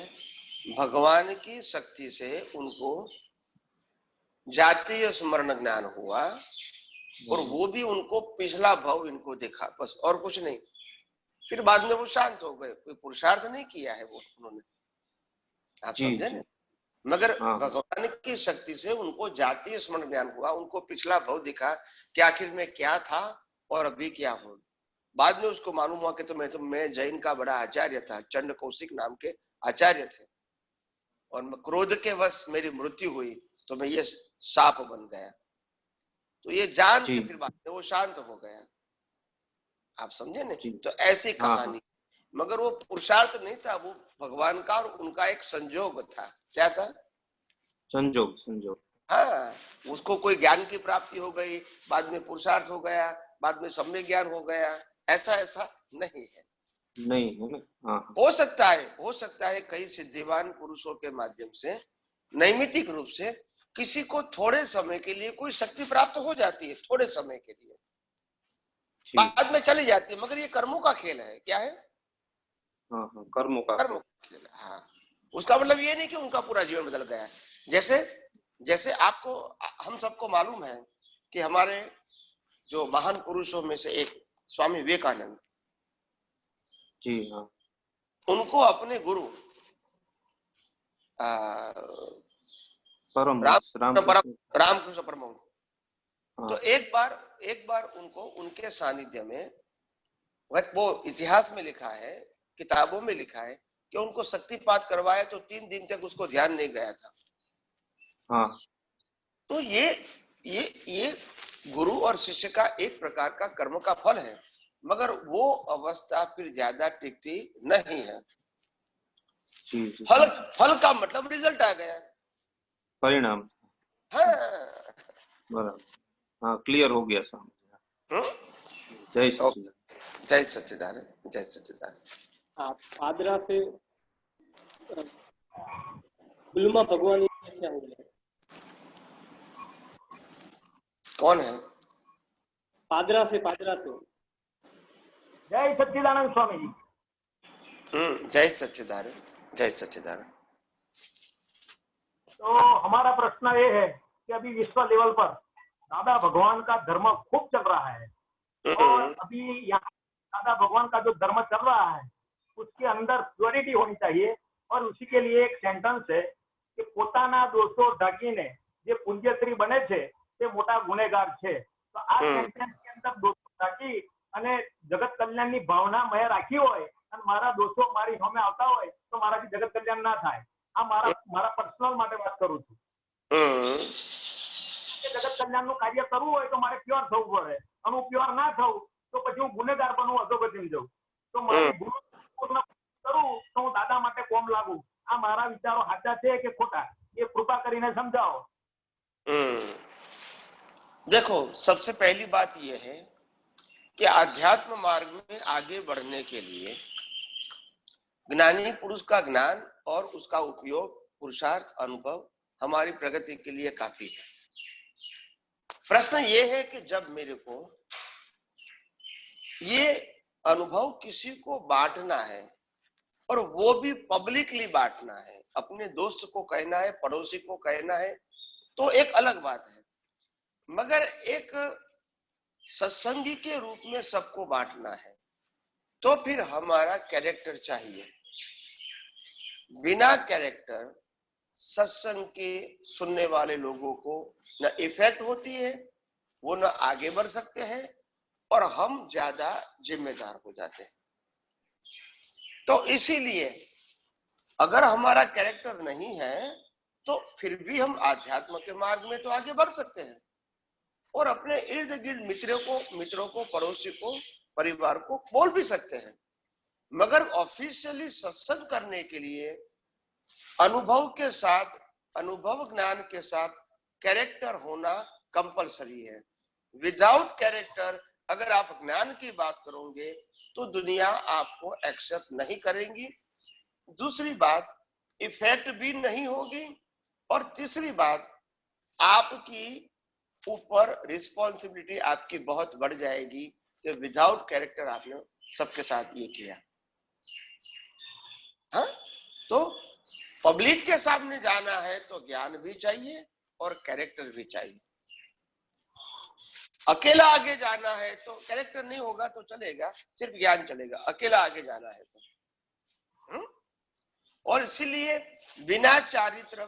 भगवान की शक्ति से उनको जातीय स्मरण ज्ञान हुआ और वो भी उनको पिछला भाव इनको दिखा, बस और कुछ नहीं। फिर बाद में वो शांत हो गए, कोई पुरुषार्थ नहीं किया है वो उन्होंने, आप समझे ना। मगर भगवान की शक्ति से उनको जातीय स्मरण ज्ञान हुआ, उनको पिछला भाव दिखा कि आखिर में क्या था और अभी क्या हूं। बाद में उसको मालूम हुआ कि तो मैं जैन का बड़ा आचार्य था, चंड कौशिक नाम के आचार्य थे, और क्रोध के वश मेरी मृत्यु हुई तो मैं ये साप बन गया। तो ये जान के फिर बाद में वो शांत हो गया, आप समझे ना। तो ऐसी कहानी, मगर वो पुरुषार्थ नहीं था, वो भगवान का और उनका एक संयोग था। क्या था? संयोग। हाँ, उसको कोई ज्ञान की प्राप्ति हो गई, बाद में पुरुषार्थ हो गया, बाद में सम्यक ज्ञान हो गया, ऐसा नहीं है। नहीं है ना। हाँ। हो सकता है कई सिद्धिवान पुरुषों के माध्यम से नैमित्तिक रूप से किसी को थोड़े समय के लिए कोई शक्ति प्राप्त हो जाती है, थोड़े समय के लिए, बाद में चली जाती है, मगर ये कर्मों का खेल है। क्या है? हाँ, कर्मों का खेल है। हाँ, उसका मतलब ये नहीं कि उनका पूरा जीवन बदल गया। जैसे आपको, हम सबको मालूम है कि हमारे जो महान पुरुषों में से एक स्वामी विवेकानंद, जी हाँ, उनको अपने गुरु रामकृष्ण परमहंस, तो एक बार उनको उनके सानिध्य में, वो इतिहास में लिखा है, किताबों में लिखा है कि उनको शक्तिपात करवाया तो 3 दिन तक उसको ध्यान नहीं गया था। हाँ। तो ये गुरु और शिष्य का एक प्रकार का कर्म का फल है, मगर वो अवस्था फिर ज्यादा टिकती नहीं है। फल का मतलब रिजल्ट आ गया, परिणाम। हाँ बराबर, हाँ, क्लियर हो गया साहब। जय सच्चिदानंद। जय सच्चिदानंद, जय सच्चिदानंद। आप पादरा से गुलमा भगवान क्या हो गया? कौन है? पादरा से जय सच्चिदानंद स्वामी जी। जय सच्चिदानंद, जय सच्चिदानंद। तो हमारा प्रश्न ये है कि अभी विश्व लेवल पर दादा भगवान का धर्म खूब चल रहा है, और अभी यहाँ दादा भगवान का जो धर्म चल रहा है उसके अंदर प्योरिटी होनी चाहिए, और उसी के लिए एक सेंटेंस है कि પોતાના દોષો ઢાંકીને જે પુણ્યશ્રી બને છે તે મોટા ગુનેગાર છે। તો આ સેન્ટેન્સ के अंदर દોષો ઢાંકી અને જગત કલ્યાણની ભાવના મેં રાખી હોય અને મારા દોષો મારી સામે આવતા હોય તો મારાથી જગત કલ્યાણ ના થાય। આ મારા પર્સનલ માટે વાત કરું છું। જગત કલ્યાણનું કાર્ય કરવું હોય તો મારે પ્યોર થવું પડે, અને હું પ્યોર ના થઉં તો પછી હું ગુનેગાર બનવું, અધોગતિમાં જઉં। તો મારી ભૂલ પૂર્ણ કરું તો હું દાદા માટે કોમ લાગુ। આ મારા વિચારો સાચા છે કે ખોટા, એ કૃપા કરીને સમજાવો। देखो, सबसे पहली बात यह है कि आध्यात्म मार्ग में आगे बढ़ने के लिए ज्ञानी पुरुष का ज्ञान और उसका उपयोग, पुरुषार्थ, अनुभव हमारी प्रगति के लिए काफी है। प्रश्न ये है कि जब मेरे को ये अनुभव किसी को बांटना है, और वो भी पब्लिकली बांटना है, अपने दोस्त को कहना है, पड़ोसी को कहना है, तो एक अलग बात है। मगर एक सत्संगी के रूप में सबको बांटना है तो फिर हमारा कैरेक्टर चाहिए। बिना कैरेक्टर सत्संग के सुनने वाले लोगों को न इफेक्ट होती है, वो न आगे बढ़ सकते हैं, और हम ज्यादा जिम्मेदार हो जाते हैं। तो इसीलिए अगर हमारा कैरेक्टर नहीं है तो फिर भी हम आध्यात्म के मार्ग में तो आगे बढ़ सकते हैं, और अपने इर्द गिर्द मित्रों को, पड़ोसी को, परिवार को बोल भी सकते हैं। मगर ऑफिशियली सत्संग करने के लिए अनुभव के साथ, अनुभव ज्ञान के साथ कैरेक्टर होना कंपलसरी है। विदाउट कैरेक्टर अगर आप ज्ञान की बात करोगे तो दुनिया आपको एक्सेप्ट नहीं करेंगी। दूसरी बात, इफेक्ट भी नहीं होगी। और तीसरी बात, आपकी ऊपर रिस्पॉन्सिबिलिटी आपकी बहुत बढ़ जाएगी कि विदाउट कैरेक्टर आपने सबके साथ ये किया। हाँ, तो पब्लिक के सामने जाना है तो ज्ञान भी चाहिए और कैरेक्टर भी चाहिए। अकेला आगे जाना है तो कैरेक्टर नहीं होगा तो चलेगा, सिर्फ ज्ञान चलेगा। अकेला आगे जाना है तो और इसीलिए बिना चारित्र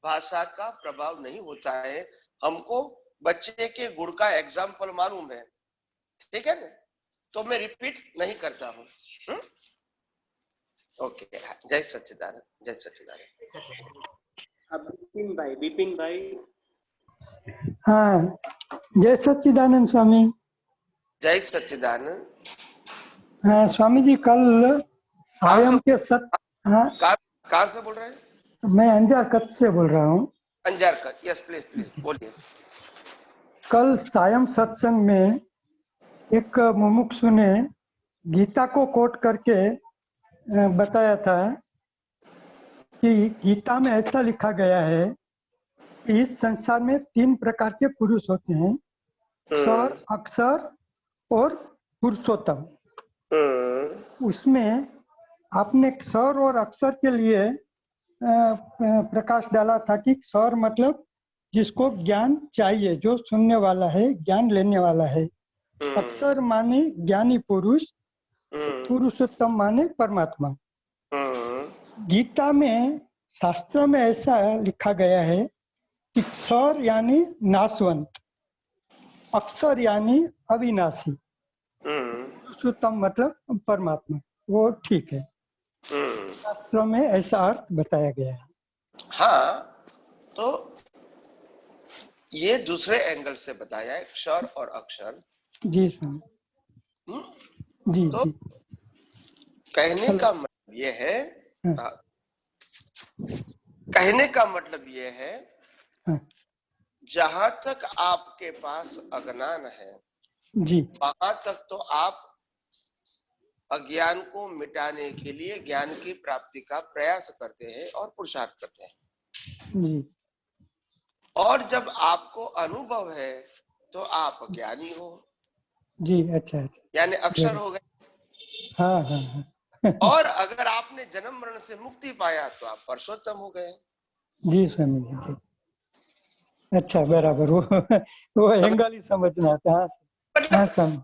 भाषा का प्रभाव नहीं होता है। हमको बच्चे के गुण का एग्जाम्पल मालूम है, ठीक है ना, तो मैं रिपीट नहीं करता हूँ। ओके, जय सच्चिदानंद, जय सच्चिदानंद। अब विपिन भाई। हाँ, जय सच्चिदानंद स्वामी। जय सच्चिदानंद। हाँ स्वामी जी, कल सायं के हाँ, कहाँ से बोल रहे हैं? मैं अंजार कच्छ से बोल रहा हूँ। Anjar Kutch, yes please please बोलिए। कल सायं सत्संग में एक मुमुक्षु ने गीता को कोट करके बताया था कि गीता में ऐसा लिखा गया है कि इस संसार में 3 प्रकार के पुरुष होते हैं, सर, अक्षर और पुरुषोत्तम। उसमें आपने सर और अक्षर के लिए प्रकाश डाला था कि सर मतलब जिसको ज्ञान चाहिए, जो सुनने वाला है, ज्ञान लेने वाला है। अक्षर माने ज्ञानी पुरुष, पुरुषोत्तम माने परमात्मा। गीता में, शास्त्र में ऐसा लिखा गया है कि सर यानी नाशवंत, अक्षर यानी अविनाशी, पुरुषोत्तम मतलब परमात्मा। वो ठीक है, शास्त्र में ऐसा अर्थ बताया गया है। हाँ, तो ये दूसरे एंगल से बताया है, क्षर और अक्षर। जी स्वामी। जी तो जी। कहने का मतलब ये है, कहने का मतलब ये है, जहां तक आपके पास अज्ञान है जी, वहां तक तो आप अज्ञान को मिटाने के लिए ज्ञान की प्राप्ति का प्रयास करते हैं और पुरुषार्थ करते हैं जी। और जब आपको अनुभव है तो आप ज्ञानी हो जी, अच्छा अच्छा, यानी अक्षर हो गए। हाँ हाँ हाँ। और अगर आपने जन्म मरण से मुक्ति पाया तो आप पुरुषोत्तम हो गए। जी स्वामी जी। अच्छा, बराबर। वो एंगल ही समझना था। हाँ स्वामी,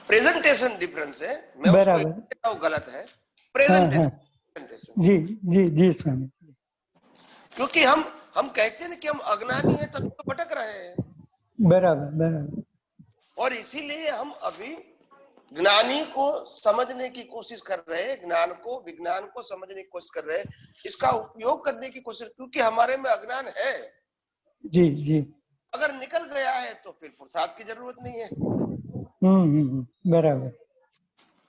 प्रेजेंटेशन डिफरेंस है, मैं उसको बराबर। वो गलत है। हाँ प्रेजेंटेशन। जी जी जी स्वामी। क्योंकि हम कहते हैं ना कि हम अज्ञानी हैं, तभी तो भटक रहे हैं। बराबर बराबर। और इसीलिए हम अभी ज्ञानी को समझने की कोशिश कर रहे हैं, ज्ञान को, विज्ञान को समझने की कोशिश कर रहे हैं, इसका उपयोग करने की कोशिश, क्योंकि हमारे में अज्ञान है। जी जी। अगर निकल गया है तो फिर प्रसाद की जरूरत नहीं है। बराबर।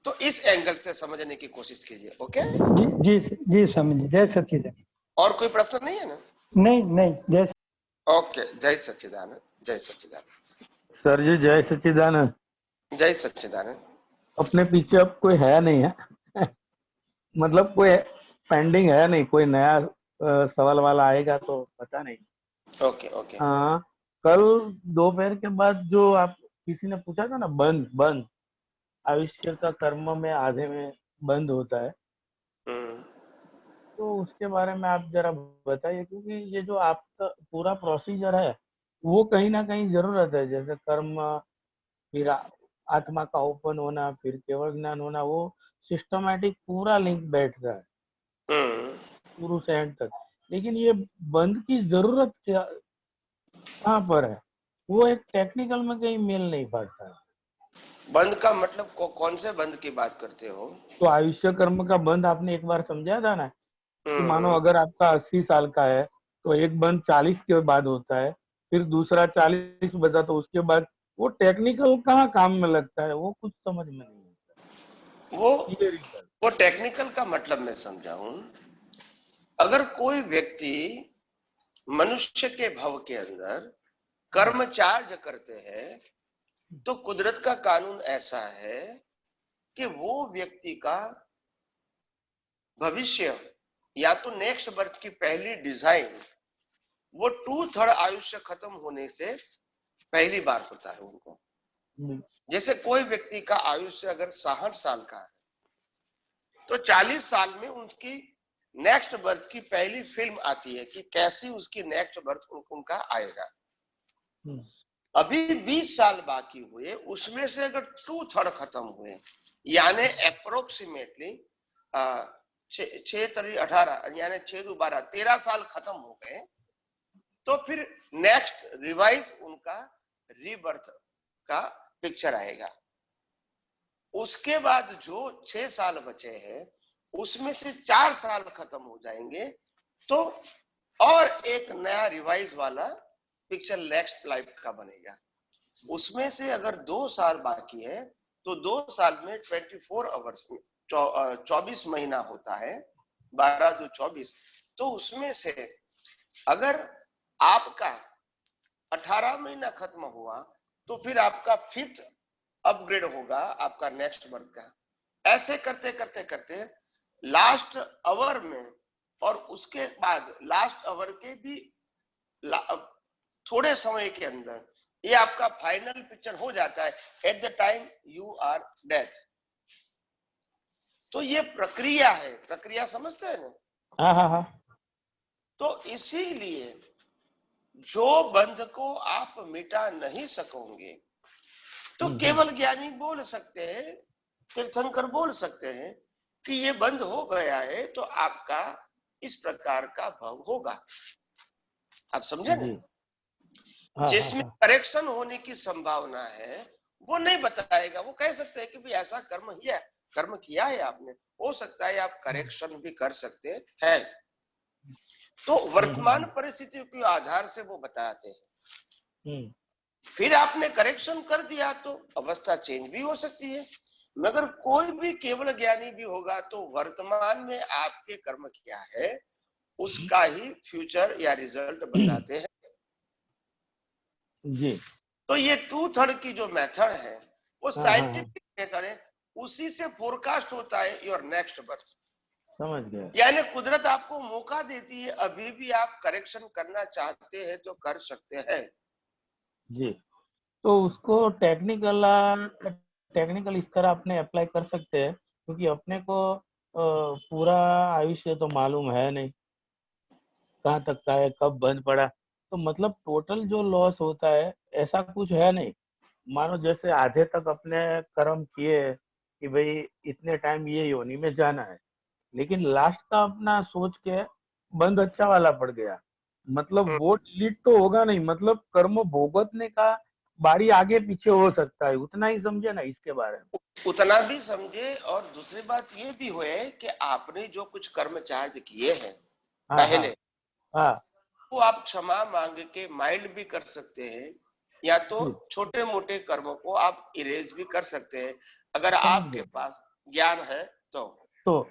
तो इस एंगल से समझने की कोशिश कीजिए। ओके जी जी जी स्वामी जी, जय सच्चिदानंद। और कोई प्रश्न नहीं है ना? नहीं नहीं, जय। ओके, जय सच्चिदानंद, जय सच्चिदानंद। सर जी जय सच्चिदानंद। जय सच्चिदानंद। अपने पीछे अब कोई है नहीं है मतलब कोई पेंडिंग है नहीं, कोई नया सवाल वाला आएगा तो पता नहीं। Okay okay. हाँ, कल दोपहर के बाद जो आप किसी ने पूछा था ना, बंद आयुष्य का कर्म में आधे में बंद होता है, तो उसके बारे में आप जरा बताइए। क्योंकि ये जो आपका पूरा प्रोसीजर है वो कहीं ना कहीं जरूरत है, जैसे कर्म, फिर आत्मा का ओपन होना, फिर केवल ज्ञान होना, वो सिस्टमैटिक पूरा लिंक बैठ रहा है शुरू से एंड तक। लेकिन ये बंद की जरूरत क्या, कहाँ पर है, वो एक टेक्निकल में कहीं मेल नहीं पाता है। बंद का मतलब कौन से बंद की बात करते हो? तो आयुष्य कर्म का बंद आपने एक बार समझाया था ना, कि मानो अगर आपका 80 साल का है तो एक बंद 40 के बाद होता है, फिर दूसरा 40 बचा तो उसके बाद, वो टेक्निकल कहाँ काम में लगता है, वो कुछ समझ में नहीं आता। वो टेक्निकल का मतलब मैं समझाऊं, अगर कोई व्यक्ति मनुष्य के भव के अंदर कर्म चार्ज करते हैं तो कुदरत का कानून ऐसा है कि वो व्यक्ति का भविष्य या तो नेक्स्ट बर्थ की पहली डिजाइन वो 2/3 आयुष्य खत्म होने से पहली बार होता है उनको। जैसे कोई व्यक्ति का आयुष्य अगर 60 साल का है तो 40 साल में उसकी नेक्स्ट बर्थ की पहली फिल्म आती है कि कैसी उसकी नेक्स्ट बर्थ उनका आएगा। अभी 20 साल बाकी हुए, उसमें से अगर 2/3 खत्म हुए यानी अप्रोक्सीमेटली 6×18 यानी 6×12 13 साल खत्म हो गए, तो फिर नेक्स्ट रिवाइज उनका रीबर्थ का पिक्चर आएगा। उसके बाद जो 6 साल बचे हैं उसमें से 4 साल खत्म हो जाएंगे तो और एक नया रिवाइज वाला पिक्चर नेक्स्ट लाइफ का बनेगा। उसमें से अगर 2 साल बाकी है तो 2 साल में 24 आवर्स 24 महीना होता है, 12 × 24। तो उसमें से अगर आपका 18 महीना खत्म हुआ तो फिर आपका 5th अपग्रेड होगा आपका नेक्स्ट बर्थ का। ऐसे करते करते करते लास्ट आवर में और उसके बाद लास्ट आवर के भी थोड़े समय के अंदर ये आपका फाइनल पिक्चर हो जाता है at the time you are death. तो ये प्रक्रिया है, प्रक्रिया समझते हैं ना? हाँ हाँ हाँ। तो इसीलिए जो बंध को आप मिटा नहीं सकोगे तो केवल ज्ञानी बोल सकते हैं, तीर्थंकर बोल सकते हैं कि ये बंद हो गया है तो आपका इस प्रकार का भव होगा। आप समझे ना? जिसमें करेक्शन होने की संभावना है वो नहीं बताएगा। वो कह सकते हैं कि भाई ऐसा कर्म किया है आपने, हो सकता है आप करेक्शन भी कर सकते हैं। तो वर्तमान परिस्थितियों के आधार से वो बताते हैं। फिर आपने करेक्शन कर दिया तो अवस्था चेंज भी हो सकती है, मगर कोई भी केवल ज्ञानी भी होगा तो वर्तमान में आपके कर्म क्या है उसका ही फ्यूचर या रिजल्ट बताते हैं जी। तो ये 2/3 की जो मेथड है वो साइंटिफिक मेथड है, उसी से फोरकास्ट होता है योर नेक्स्ट बर्थ। समझ गया। यानी कुदरत आपको मौका देती है, अभी भी आप करेक्शन करना चाहते हैं तो कर सकते हैं जी। तो उसको टेक्निकल इस तरह अपने अप्लाई कर सकते हैं क्योंकि अपने को पूरा आयुष्य तो मालूम है नहीं कहाँ तक का है, कब बंद पड़ा, तो मतलब टोटल जो लॉस होता है ऐसा कुछ है नहीं। मानो जैसे आधे तक अपने कर्म किए कि भाई इतने टाइम ये योनि में जाना है, लेकिन लास्ट का अपना सोच के बंद अच्छा वाला पड़ गया, मतलब वो डिलीट तो होगा नहीं, मतलब कर्म भोगतने का बारी आगे पीछे हो सकता है। उतना ही समझे ना इसके बारे में? उतना भी समझे। और दूसरी बात ये भी हुए कि आपने जो कुछ कर्म चार्ज किए हैं पहले, वो आप क्षमा मांग के माइल्ड भी कर सकते हैं या तो छोटे मोटे कर्मों को आप इरेज भी कर सकते हैं अगर आपके पास ज्ञान है तो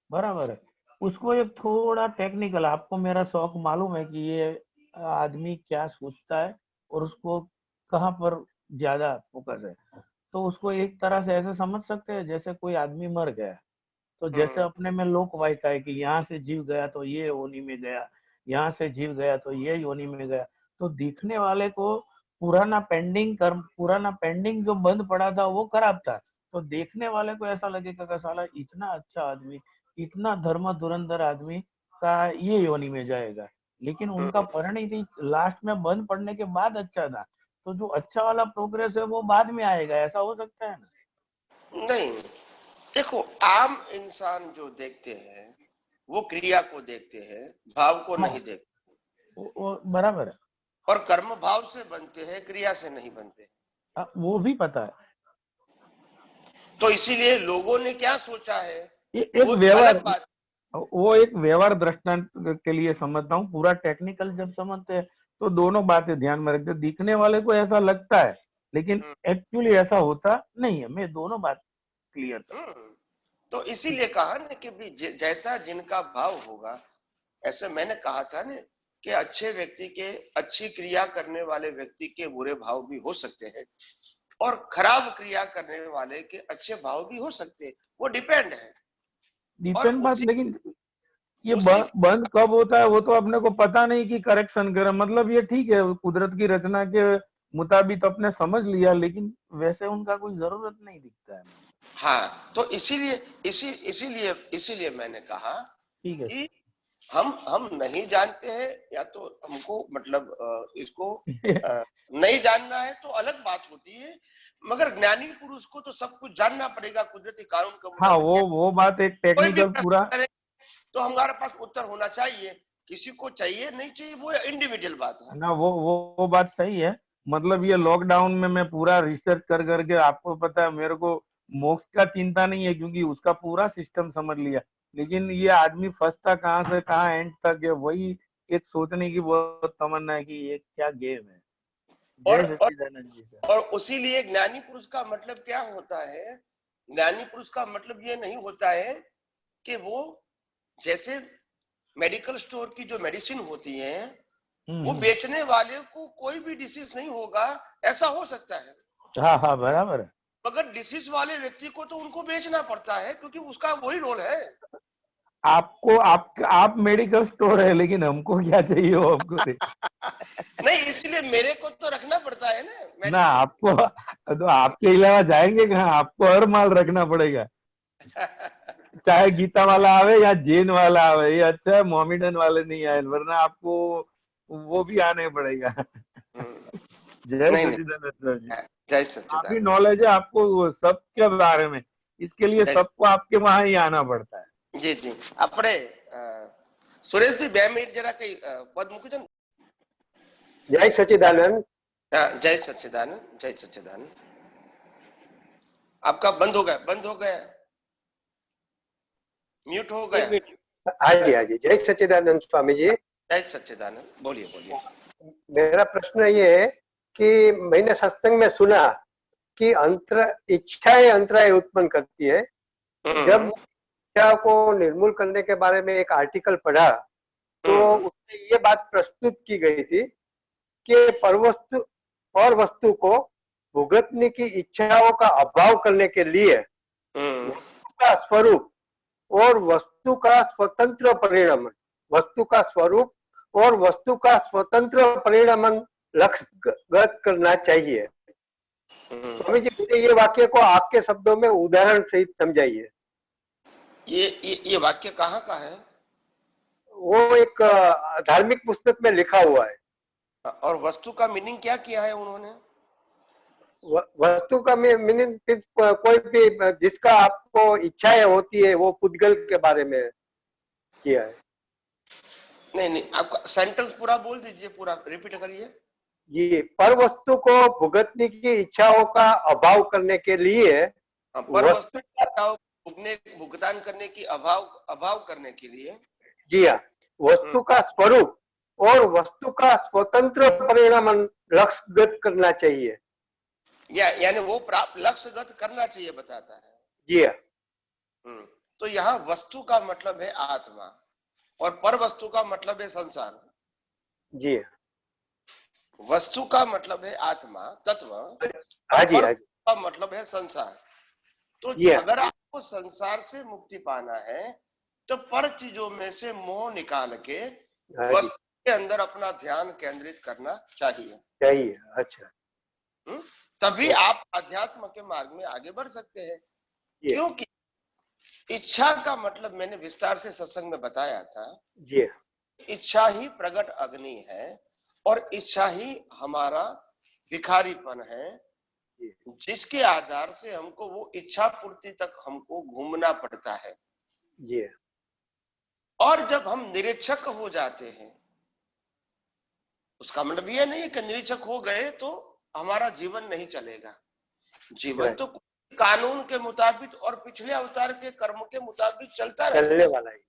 बराबर है। उसको एक थोड़ा टेक्निकल, आपको मेरा शौक मालूम है कि ये आदमी क्या सोचता है और उसको कहाँ पर ज्यादा फोकस है, तो उसको एक तरह से ऐसे समझ सकते हैं जैसे कोई आदमी मर गया तो जैसे अपने में लोक वाहिका है कि यहाँ से जीव गया तो ये योनि में गया, यहाँ से जीव गया तो ये योनि में गया, तो दिखने वाले को पुराना पेंडिंग जो बंद पड़ा था वो खराब था, तो देखने वाले को ऐसा लगेगा कि साला इतना अच्छा आदमी, इतना धर्म धुरंधर आदमी का ये योनि में जाएगा, लेकिन उनका परिणति लास्ट में बंद पड़ने के बाद अच्छा था, तो जो अच्छा वाला प्रोग्रेस है वो बाद में आएगा, ऐसा हो सकता है ना? नहीं, देखो आम इंसान जो देखते हैं वो क्रिया को देखते हैं, भाव को नहीं देखते। वो बराबर है। और कर्म भाव से बनते हैं, क्रिया से नहीं बनते। वो भी पता है। तो इसीलिए लोगों ने क्या सोचा है वो एक व्यवहार दृष्टांत के लिए समझता हूँ, पूरा टेक्निकल जब समझते हैं तो दोनों बातें ध्यान में रखते। दिखने वाले को ऐसा लगता है लेकिन एक्चुअली ऐसा होता नहीं है। मैं दोनों बात क्लियर कर। तो इसीलिए कहा ना कि जैसा जिनका भाव होगा, ऐसे मैंने कहा था ना कि अच्छे व्यक्ति के, अच्छी क्रिया करने वाले व्यक्ति के बुरे भाव भी हो सकते हैं, और खराब क्रिया करने वाले के अच्छे भाव भी हो सकते हैं, वो डिपेंड है। डिपेंड बात, लेकिन ये उसी बंद कब होता है वो तो अपने को पता नहीं कि करेक्शन करें। मतलब ये ठीक है, कुदरत की रचना के मुताबिक अपने समझ लिया, लेकिन वैसे उनका कोई जरूरत नहीं दिखता है। हाँ, तो इसीलिए मैंने कहा ठीक है। कि हम नहीं जानते हैं, या तो हमको मतलब इसको नहीं जानना है तो अलग बात होती है, मगर ज्ञानी पुरुष को तो सब कुछ जानना पड़ेगा कुदरती कानून के हाँ, मुताबिक। वो बात एक कोई भी टेक्निकल प्रश्न पूरा, करे तो हमारे पास उत्तर होना चाहिए, किसी को चाहिए नहीं चाहिए वो इंडिविजुअल बात है ना, वो बात सही है। मतलब ये लॉकडाउन में मैं पूरा रिसर्च कर करके, आपको पता है मेरे को मोक्ष का चिंता नहीं है क्योंकि उसका पूरा सिस्टम समझ लिया, लेकिन ये आदमी फंसता कहाँ से कहाँ एंड तक है, वही एक सोचने की बहुत तमन्ना है कि ये क्या गेम है। जय सच्चिदानंद जी सर। और उसीलिए ज्ञानी पुरुष का मतलब क्या होता है? ज्ञानी पुरुष का मतलब ये नहीं होता है कि वो जैसे मेडिकल स्टोर की जो मेडिसिन होती है वो बेचने वाले को कोई भी डिसीज नहीं होगा, ऐसा हो सकता है। हाँ हाँ, बराबर है। मगर डिसीज वाले व्यक्ति को तो उनको बेचना पड़ता है क्योंकि उसका वही रोल है। आपको आप मेडिकल स्टोर है, लेकिन हमको क्या चाहिए वो हमको दे। नहीं, इसलिए मेरे को तो रखना पड़ता है ना, आपको तो आपके अलावा जाएंगे कहाँ, आपको हर माल रखना पड़ेगा। चाहे गीता वाला आवे या जैन वाला आवे, ये अच्छा है मोहम्मदन वाले नहीं आए, वरना आपको वो भी आने पड़ेगा। जय सच्चिदानंद सर जी। जय काफी सच्चिदानंद। नॉलेज है आपको सब के बारे में, इसके लिए सबको आपके वहां ही आना पड़ता है। जी जी, अपने सुरेश भी 2 मिनट जरा कई पद मुकुजन। जय सच्चिदानंद। जय सच्चिदानंद, जय सच्चिदानंद। आपका बंद हो गया, म्यूट हो गया। हाँ जी, जय सच्चिदानंद स्वामी जी। जय सच्चिदानंद, बोलिए। मेरा प्रश्न ये है कि मैंने सत्संग में सुना कि इच्छाएं अंतराय उत्पन्न करती है। जब इच्छा को निर्मूल करने के बारे में एक आर्टिकल पढ़ा तो उसमें ये बात प्रस्तुत की गई थी कि परवस्तु और वस्तु को भुगतने की इच्छाओं का अभाव करने के लिए वस्तु का स्वरूप और वस्तु का स्वतंत्र परिणाम, वस्तु का स्वरूप और वस्तु का स्वतंत्र परिणाम लक्ष्यगत करना चाहिए। स्वामी जी, मुझे ये वाक्य को आपके शब्दों में उदाहरण सहित समझाइए। ये वाक्य कहाँ का है? वो एक धार्मिक पुस्तक में लिखा हुआ है। और वस्तु का मीनिंग क्या किया है उन्होंने? वस्तु का मीनिंग कोई भी जिसका आपको इच्छाएं होती है वो पुद्गल के बारे में किया है। नहीं, आपका सेंटेंस पूरा बोल दीजिए, पूरा रिपीट करिए। ये पर वस्तु को भुगतने की इच्छाओं का अभाव करने के लिए, पर वस्तु भुगतान करने की अभाव करने के लिए, जी हाँ, वस्तु का स्वरूप और वस्तु का स्वतंत्र परिणाम लक्ष्यगत करना चाहिए। यानी वो प्राप्त लक्ष्यगत करना चाहिए बताता है। जी हाँ। तो यहाँ वस्तु का मतलब है आत्मा और पर वस्तु का मतलब है संसार। जी हाँ। वस्तु का मतलब है आत्मा तत्व, हाजी का मतलब है संसार। तो अगर आपको संसार से मुक्ति पाना है तो पर चीजों में से मोह निकाल के वस्तु के अंदर अपना ध्यान केंद्रित करना चाहिए। अच्छा। तभी आप अध्यात्म के मार्ग में आगे बढ़ सकते हैं। क्योंकि इच्छा का मतलब मैंने विस्तार से सत्संग में बताया था। जी। इच्छा ही प्रगट अग्नि है और इच्छा ही हमारा भिखारीपन है, जिसके आधार से हमको वो इच्छा पूर्ति तक हमको घूमना पड़ता है। जी। और जब हम निरीक्षक हो जाते हैं, उसका मतलब ये नहीं कि निरीक्षक हो गए तो हमारा जीवन नहीं चलेगा। जीवन तो कानून के मुताबिक और पिछले अवतार के कर्म के मुताबिक चलता चलने वाला है।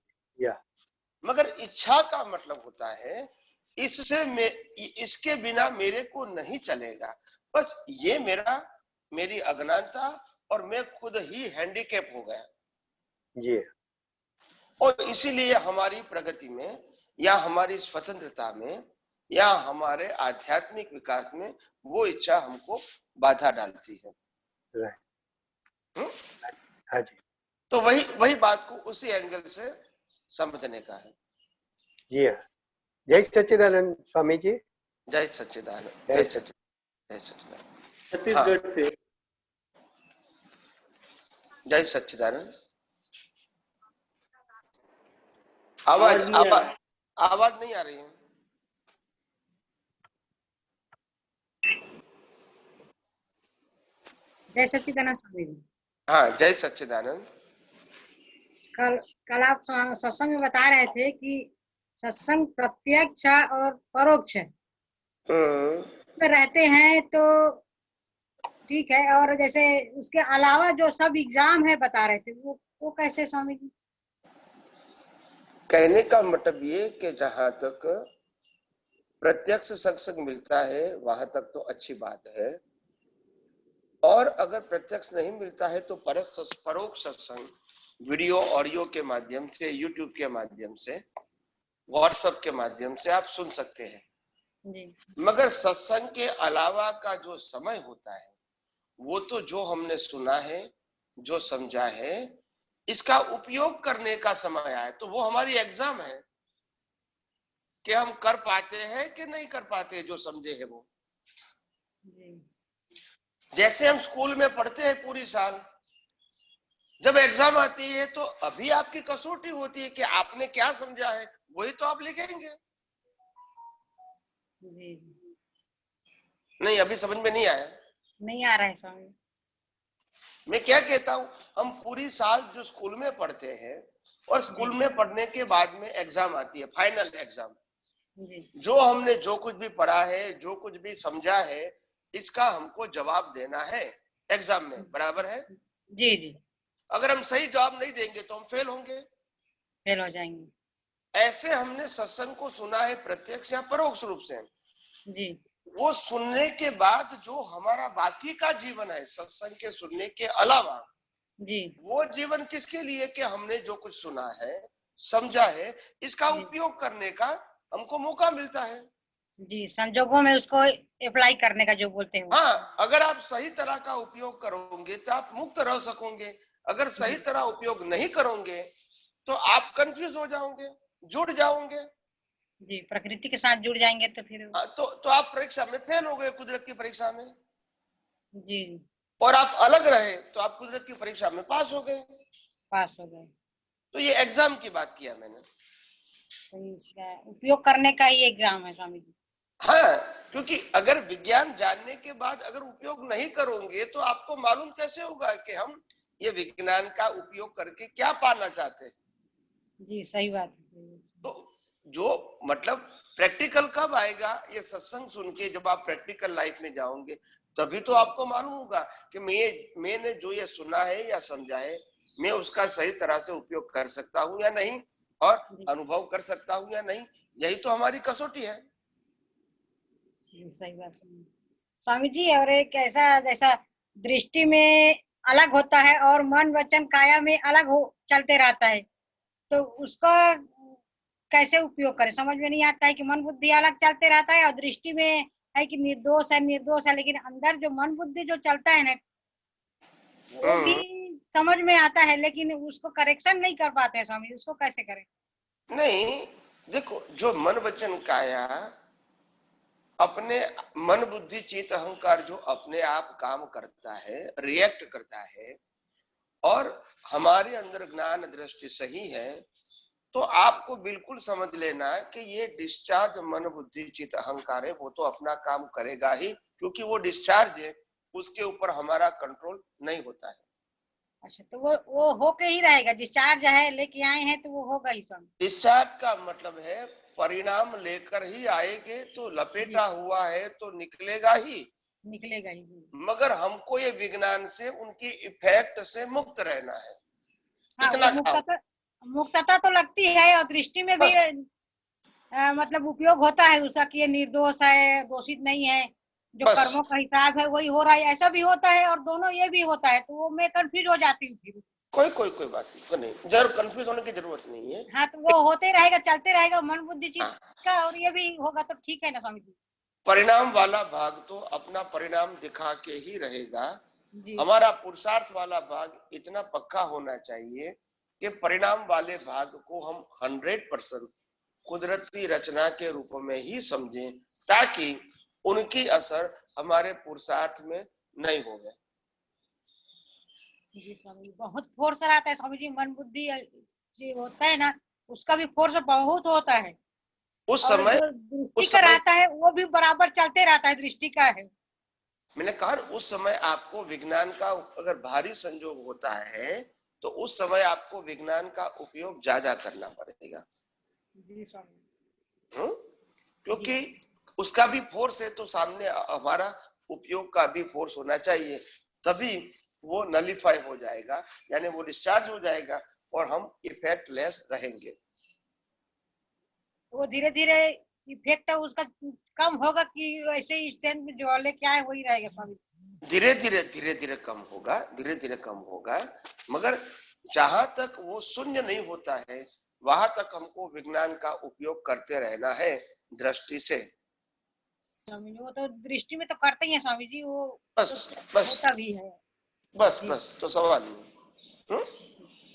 मगर इच्छा का मतलब होता है इसके बिना मेरे को नहीं चलेगा। बस ये मेरी अज्ञानता और मैं खुद ही हैंडीकैप हो गया। जी। और इसीलिए हमारी प्रगति में या हमारी स्वतंत्रता में या हमारे आध्यात्मिक विकास में वो इच्छा हमको बाधा डालती है। हाँ जी तो वही बात को उसी एंगल से समझने का है। जी हाँ। जय सच्चिदानंद स्वामी जी। जय सच्चिदानंद। जय सच्चिदानंद। छत्तीसगढ़ से। जय सच्चिदानंद। आवाज नहीं आ रही है। जय सच्चिदानंद स्वामी जी। हाँ, जय सच्चिदानंद। कल आप सत्संग में बता रहे थे कि सत्संग प्रत्यक्ष और परोक्ष में रहते हैं तो ठीक है, और जैसे उसके अलावा जो सब एग्जाम है बता रहे थे वो कैसे स्वामी जी? कहने का मतलब ये कि जहां तक प्रत्यक्ष सत्संग मिलता है वहां तक तो अच्छी बात है, और अगर प्रत्यक्ष नहीं मिलता है तो परोक्ष सत्संग वीडियो ऑडियो के माध्यम से, यूट्यूब के माध्यम से, व्हाट्सएप के माध्यम से आप सुन सकते हैं जी। मगर सत्संग के अलावा का जो समय होता है वो तो जो हमने सुना है, जो समझा है, इसका उपयोग करने का समय आया तो वो हमारी एग्जाम है कि हम कर पाते हैं कि नहीं कर पाते जो समझे है वो। जैसे हम स्कूल में पढ़ते हैं पूरी साल, जब एग्जाम आती है तो अभी आपकी कसौटी होती है कि आपने क्या समझा है, वही तो आप लिखेंगे। नहीं, अभी समझ में नहीं आया? नहीं आ रहा है स्वामी। मैं क्या कहता हूं, हम पूरी साल जो स्कूल में पढ़ते हैं और स्कूल में पढ़ने के बाद में एग्जाम आती है, फाइनल एग्जाम, जो हमने जो कुछ भी पढ़ा है, जो कुछ भी समझा है, इसका हमको जवाब देना है एग्जाम में, बराबर है? जी जी। अगर हम सही जवाब नहीं देंगे तो हम फेल होंगे, फेल हो जाएंगे। ऐसे हमने सत्संग को सुना है प्रत्यक्ष या परोक्ष रूप से जी। वो सुनने के बाद जो हमारा बाकी का जीवन है सत्संग के सुनने के अलावा जी, वो जीवन किसके लिए कि हमने जो कुछ सुना है, समझा है, इसका उपयोग करने का हमको मौका मिलता है। जी, संजोगों में उसको अप्लाई करने का जो बोलते हैं। हाँ, अगर आप सही तरह का उपयोग करोगे तो आप मुक्त रह सकोगे, अगर सही तरह उपयोग नहीं करोगे तो आप कंफ्यूज हो जाओगे, जुड़ जाओगे जी, प्रकृति के साथ जुड़ जाएंगे तो फिर तो आप परीक्षा में फेल हो गए, कुदरत की परीक्षा में जी, और आप अलग रहे तो आप कुदरत की परीक्षा में पास हो गए। तो ये एग्जाम की बात किया मैंने, तो इसका उपयोग करने का ही एग्जाम है स्वामी जी। हाँ, क्योंकि अगर विज्ञान जानने के बाद अगर उपयोग नहीं करोगे तो आपको मालूम कैसे होगा कि हम ये विज्ञान का उपयोग करके क्या पाना चाहते हैं। जी, सही बात है। तो जो मतलब प्रैक्टिकल कब आएगा, ये सत्संग सुन के जब आप प्रैक्टिकल लाइफ में जाओगे तभी तो आपको मालूम होगा कि मैंने जो ये सुना है या समझा है मैं उसका सही तरह से उपयोग कर सकता हूँ या नहीं, और अनुभव कर सकता हूँ या नहीं। यही तो हमारी कसौटी है। सही बात स्वामी जी। और एक ऐसा जैसा दृष्टि में अलग होता है और मन वचन काया में अलग हो चलते रहता है, तो उसका कैसे उपयोग करें? समझ में नहीं आता है कि मन बुद्धि अलग चलते रहता है और दृष्टि में है कि निर्दोष है, लेकिन अंदर जो मन बुद्धि जो चलता है ना वो भी समझ में आता है, लेकिन उसको करेक्शन नहीं कर पाते हैं स्वामी, उसको कैसे करें? नहीं, देखो, जो मन वचन काया अपने मन बुद्धि चित्त अहंकार जो अपने आप काम करता है, रिएक्ट करता है, और हमारे अंदर ज्ञान दृष्टि सही है तो आपको बिल्कुल समझ लेना है कि ये डिस्चार्ज मन बुद्धि चित्त अहंकार है, वो तो अपना काम करेगा ही, क्योंकि वो डिस्चार्ज है, उसके ऊपर हमारा कंट्रोल नहीं होता है। अच्छा, तो वो होके ही रहेगा, डिस्चार्ज है लेके आए हैं तो वो होगा ही स्वामी। डिस्चार्ज का मतलब है परिणाम लेकर ही आएंगे, तो लपेटा हुआ है तो निकलेगा ही। मगर हमको ये विज्ञान से उनकी इफेक्ट से मुक्त रहना है। हाँ, मुक्तता तो लगती है और दृष्टि में भी मतलब उपयोग होता है उसका कि ये निर्दोष है, दोषित नहीं है, जो कर्मों का हिसाब है वही हो रहा है, ऐसा भी होता है और दोनों ये भी होता है, तो वो मैं कंफ्यूज हो जाती हूँ फिर। कोई बात नहीं, जरूर कंफ्यूज होने की जरूरत नहीं है। हाँ, तो वो होते रहेगा, चलते रहेगा मन बुद्धि चित्त का, और ये भी होगा तो ठीक है ना स्वामी जी। परिणाम वाला भाग तो अपना परिणाम दिखा के ही रहेगा। जी हमारा पुरुषार्थ वाला भाग इतना पक्का होना चाहिए कि परिणाम वाले भाग को हम 100% कुदरती रचना के रूप में ही समझें, ताकि उनकी असर हमारे पुरुषार्थ में नहीं होगा। जी स्वामी जी, बहुत फोर्स रहता है स्वामी जी, मन बुद्धि जो होता है ना, उसका भी फोर्स बहुत होता है। उस और समय जो दृष्टि का रहता है वो भी बराबर चलते रहता है, दृष्टि का है। मैंने कहा उस समय आपको विज्ञान का अगर भारी संयोग होता है तो उस समय आपको विज्ञान का उपयोग ज्यादा करना पड़ेगा। जी स्वामी, क्योंकि उसका भी फोर्स है, तो सामने हमारा उपयोग का भी फोर्स होना चाहिए, तभी वो नलिफाई हो जाएगा, यानी वो डिस्चार्ज हो जाएगा और हम इफेक्ट लेस रहेंगे। वो धीरे धीरे इफेक्ट उसका कम होगा कि वैसे ही स्टैंड में जो लेके आए वही रहेगा स्वामी? धीरे धीरे कम होगा, धीरे धीरे कम होगा, मगर जहां तक वो शून्य नहीं होता है वहां तक हमको विज्ञान का उपयोग करते रहना है दृष्टि से। स्वामी जी, वो तो दृष्टि में तो करते ही है स्वामी जी, वो बस तो बस होता भी है। बस तो सवाल नहीं।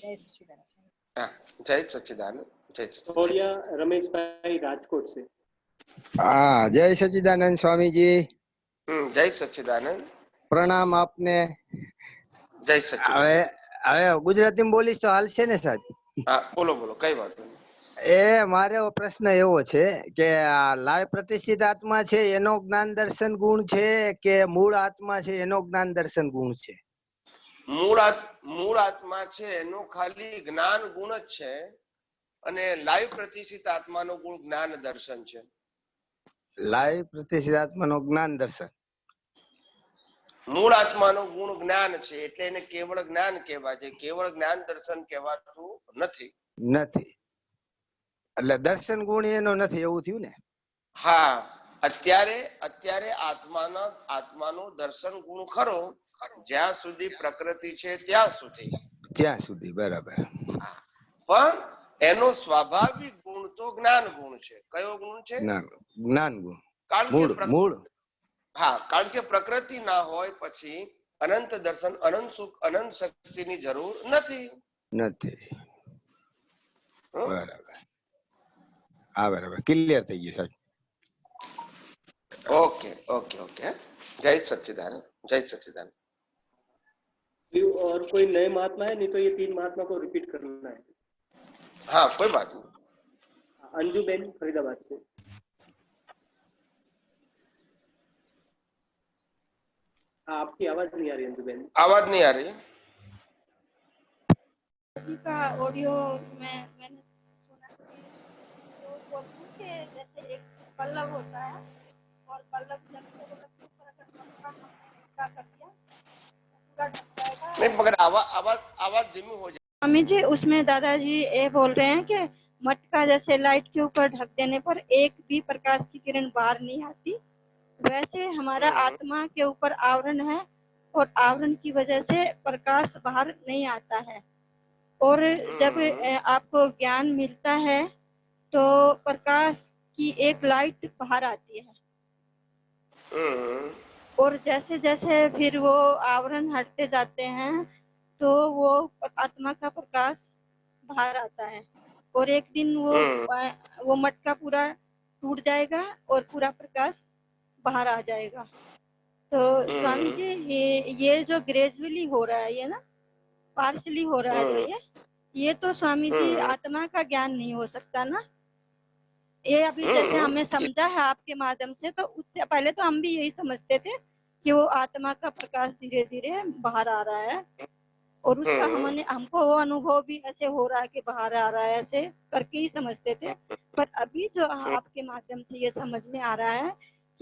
जय सच्चिदानंद। जय सच्चिदानंद, जय सच्चिदानंद। छोड़िया रमेश भाई राजकोट से। हाँ, जय सच्चिदानंद स्वामी जी। जय सच्चिदानंद। प्रणाम आपने। जय सच्चिदानंद। હવે ગુજરાતીમાં બોલીશ તો હાલશે ને સાહેબ? હા, બોલો કઈ વાત નહીં। મારે પ્રશ્ન એવો છે કે લાય પ્રતિષ્ઠિત આત્મા છે એનો જ્ઞાન દર્શન ગુણ છે કે મૂળ આત્મા છે એનો જ્ઞાન દર્શન ગુણ છે? મૂળ આત્મા છે એનો ખાલી જ્ઞાન ગુણ જ છે અને લાઈવ પ્રતિષ્ઠિત આત્માનો ગુણ જ્ઞાન દર્શન છે। લાય પ્રતિષ્ઠિત આત્માનો જ્ઞાન દર્શન, મૂળ આત્માનો ગુણ જ્ઞાન છે એટલે એને કેવળ જ્ઞાન કહેવાય છે, કેવળ જ્ઞાન દર્શન કહેવાતું નથી। એટલે દર્શન ગુણ એનો નથી, એવું થયું ને? હા, અત્યારે આત્માનો દર્શન ગુણ ખરો, જ્યાં સુધી પ્રકૃતિ છે ત્યાં સુધી બરાબર। પણ એનો સ્વાભાવિક ગુણ તો જ્ઞાન ગુણ છે। કયો ગુણ છે? જ્ઞાન ગુણ, મૂળ। હા, કારણ કે પ્રકૃતિ ના હોય પછી અનંત દર્શન, અનંત સુખ, અનંત શક્તિની જરૂર નથી। બરાબર, હા બરાબર, ક્લિયર થઈ ગયું સાહેબ। ओके। जय सच्चिदानंद, जय सच्चिदानंद। और कोई नए महात्मा है? नहीं तो ये 3 महात्मा को रिपीट करना है। हाँ, कोई बात नहीं। अंजू बेन फरीदाबाद से। आपकी आवाज नहीं आ रही अंजू बेन। आवाज नहीं आ रही का ऑडियो मैंने सुना तो बोलते कि जैसे एक पल्लव होता है और पल्लव जब से वो लकड़ी पर अगर मटका कर दिया पूरा ढक जाएगा। नहीं, मगर आवाज धीमी हो जाए। स्वामी जी, उसमें दादाजी ये बोल रहे हैं कि मटका जैसे लाइट के ऊपर ढक देने पर एक भी प्रकाश की किरण बाहर नहीं आती, वैसे हमारा आत्मा के ऊपर आवरण है और आवरण की वजह से प्रकाश बाहर नहीं आता है। और जब आपको ज्ञान मिलता है तो प्रकाश की एक लाइट बाहर आती है, और जैसे जैसे फिर वो आवरण हटते जाते हैं तो वो आत्मा का प्रकाश बाहर आता है, और एक दिन वो मटका पूरा टूट जाएगा और पूरा प्रकाश बाहर आ जाएगा। तो स्वामी जी, ये जो ग्रेजुअली हो रहा है, ये ना पार्शली हो रहा है जो ये तो स्वामी जी आत्मा का ज्ञान नहीं हो सकता ना? ये अभी जैसे हमें समझा है आपके माध्यम से, तो उससे पहले तो हम भी यही समझते थे कि वो आत्मा का प्रकाश धीरे धीरे बाहर आ रहा है, और उसका हमको वो अनुभव भी ऐसे हो रहा है कि बाहर आ रहा है, ऐसे करके ही समझते थे। पर अभी जो आपके माध्यम से ये समझ में आ रहा है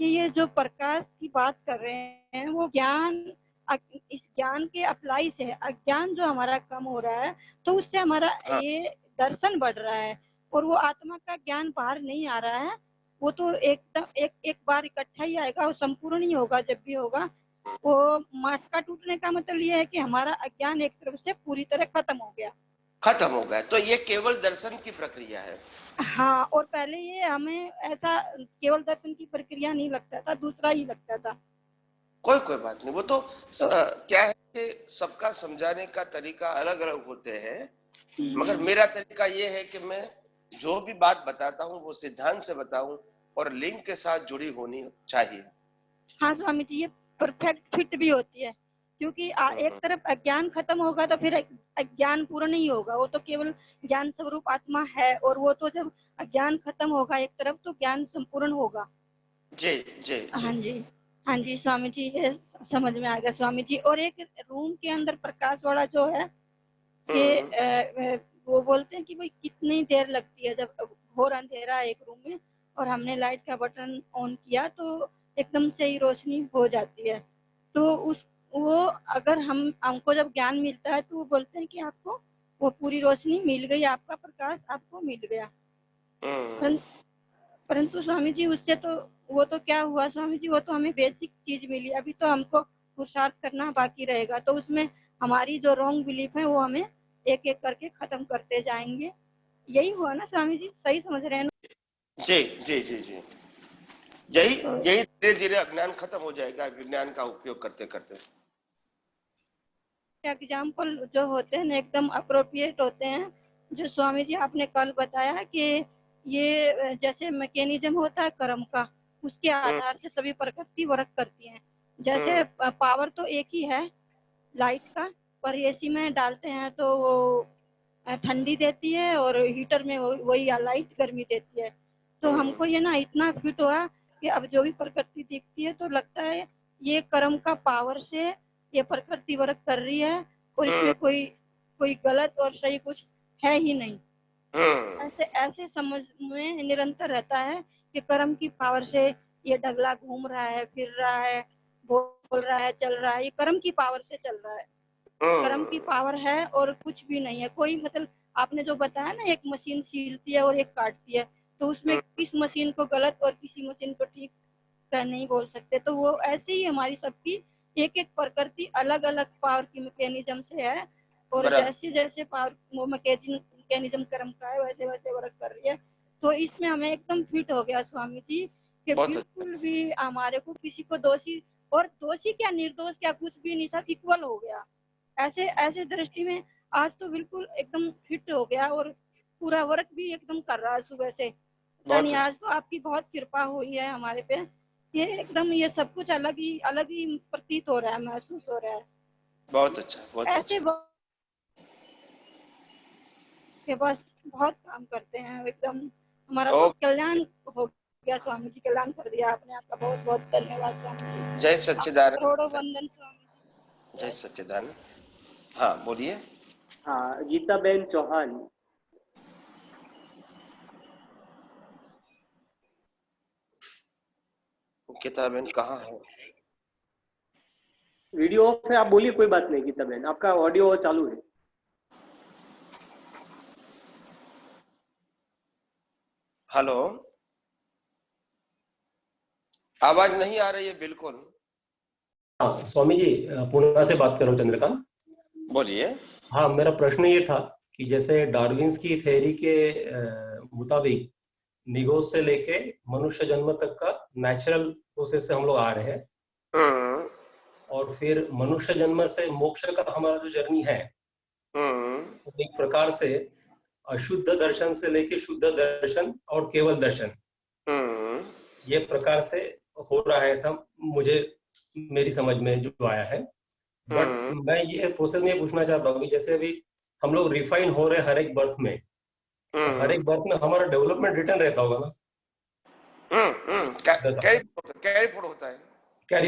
कि ये जो प्रकाश की बात कर रहे हैं वो ज्ञान, इस ज्ञान के अप्लाई से अज्ञान जो हमारा कम हो रहा है तो उससे हमारा ये दर्शन बढ़ रहा है, और वो आत्मा का ज्ञान बाहर नहीं आ रहा है। वो तो एकदम एक बार इकट्ठा ही आएगा, वो संपूर्ण ही होगा जब भी होगा, वो मटका टूटने का मतलब ये है कि हमारा अज्ञान एक तरफ से पूरी तरह खत्म हो गया। खत्म हो गया, तो ये केवल दर्शन की प्रक्रिया है। हाँ, और पहले ये हमें ऐसा केवल दर्शन की प्रक्रिया नहीं लगता था, दूसरा ही लगता था। कोई बात नहीं, वो तो क्या है कि सबका समझाने का तरीका अलग अलग होते हैं, मगर मेरा तरीका ये है कि मैं जो भी बात बताता हूँ वो सिद्धांत से बताऊं और लिंक के साथ जुड़ी होनी चाहिए। हाँ स्वामी जी, ये परफेक्ट फिट भी होती है, क्योंकि एक तरफ अज्ञान खत्म होगा तो फिर अज्ञान पूरा नहीं होगा, वो तो केवल ज्ञान स्वरूप आत्मा है, और वो तो जब अज्ञान खत्म होगा एक तरफ तो ज्ञान संपूर्ण होगा। जी जी जी। हाँ जी स्वामी जी, ये समझ में आ गया स्वामी जी। और एक रूम के अंदर प्रकाश वाला जो है कि वो बोलते हैं कि भाई कितनी देर लगती है, जब घोर अंधेरा है एक रूम में और हमने लाइट का बटन ऑन किया तो एकदम से ही रोशनी हो जाती है। तो वो अगर हमको जब ज्ञान मिलता है तो वो बोलते हैं कि आपको वो पूरी रोशनी मिल गई, आपका प्रकाश आपको मिल गया। परंतु स्वामी जी उससे तो वो तो क्या हुआ स्वामी जी, वो तो हमें बेसिक चीज मिली, अभी तो हमको पुरुषार्थ करना बाकी रहेगा। तो उसमें हमारी जो रॉन्ग बिलीफ है वो हमें एक एक करके खत्म करते जाएंगे। यही हुआ ना स्वामी जी, सही समझ रहे हैं ना? जी जी जी जी, यही धीरे धीरे अज्ञान खत्म हो जाएगा विज्ञान का उपयोग करते करते। एग्जाम्पल जो होते हैं ना एकदम अप्रोप्रिएट होते हैं, जो स्वामी जी आपने कल बताया कि ये जैसे मैकेनिज्म होता है कर्म का, उसके आधार से सभी प्रकृति वर्क करती हैं। जैसे पावर तो एक ही है लाइट का, पर एसी में डालते हैं तो वो ठंडी देती है और हीटर में वही लाइट गर्मी देती है। तो हमको ये ना इतना फिट हुआ कि अब जो भी प्रकृति दिखती है तो लगता है ये कर्म का पावर से ये प्रकृति वर्क कर रही है, और इसमें कोई गलत और सही कुछ है ही नहीं। ऐसे समझ में निरंतर रहता है कि कर्म की पावर से ये डगला घूम रहा है, फिर रहा है, बोल रहा है, चल रहा है, ये कर्म की पावर से चल रहा है। कर्म की पावर है और कुछ भी नहीं है। कोई मतलब आपने जो बताया ना, एक मशीन छीलती है और एक काटती है, तो उसमें किस मशीन को गलत और किसी मशीन को ठीक नहीं बोल सकते। तो वो ऐसे ही हमारी सबकी एक एक प्रकृति अलग अलग पावर की मैकेनिज्म से है, और जैसे जैसे पावर वो मैकेनिज्म कर्म का है वैसे वैसे वर्क कर रही है। तो इसमें हमें एकदम फिट हो गया स्वामी जी कि बिल्कुल भी हमारे को किसी को दोषी क्या निर्दोष क्या कुछ भी नहीं, सब इक्वल हो गया। ऐसे दृष्टि में आज तो बिल्कुल एकदम फिट हो गया और पूरा वर्क भी एकदम कर रहा है सुबह से। यानी आज तो आपकी बहुत कृपा हुई है हमारे पे, ये एकदम ये सब कुछ अलग ही प्रतीत हो रहा है, महसूस हो रहा है। बहुत अच्छा, बहुत ऐसे अच्छा। के बस बहुत काम करते हैं एकदम, हमारा तो कल्याण हो गया स्वामी जी, कल्याण कर दिया आपने, आपका बहुत बहुत धन्यवाद स्वामी जी। जय सच्चिदानंद। करोड़ों वंदन स्वामी जी। जय सच्चिदानंद। हाँ बोलिए। हाँ, गीता बहन चौहान। गीता बहन कहाँ है? वीडियो ऑफ है, आप बोलिए, कोई बात नहीं। गीता बहन आपका ऑडियो चालू है। हेलो, आवाज नहीं आ रही है बिल्कुल। हाँ स्वामी जी, पुणे से बात कर रहा हूँ, चंद्रकांत। बोलिए। हाँ, मेरा प्रश्न ये था कि जैसे डार्विन्स की थ्योरी के मुताबिक निगोस से लेके मनुष्य जन्म तक का नेचुरल प्रोसेस से हम लोग आ रहे हैं, और फिर मनुष्य जन्म से मोक्ष का हमारा जो जर्नी है एक प्रकार से अशुद्ध दर्शन से लेके शुद्ध दर्शन और केवल दर्शन, ये प्रकार से हो रहा है, सब मुझे मेरी समझ में जो आया है। बट मैं ये प्रोसेस में पूछना चाहता हूँ कि जैसे अभी हम लोग रिफाइन हो रहे हैं हर एक बर्थ में, हर एक बर्थ में हमारा डेवलपमेंट रिटर्न रहता होगा ना? कैरी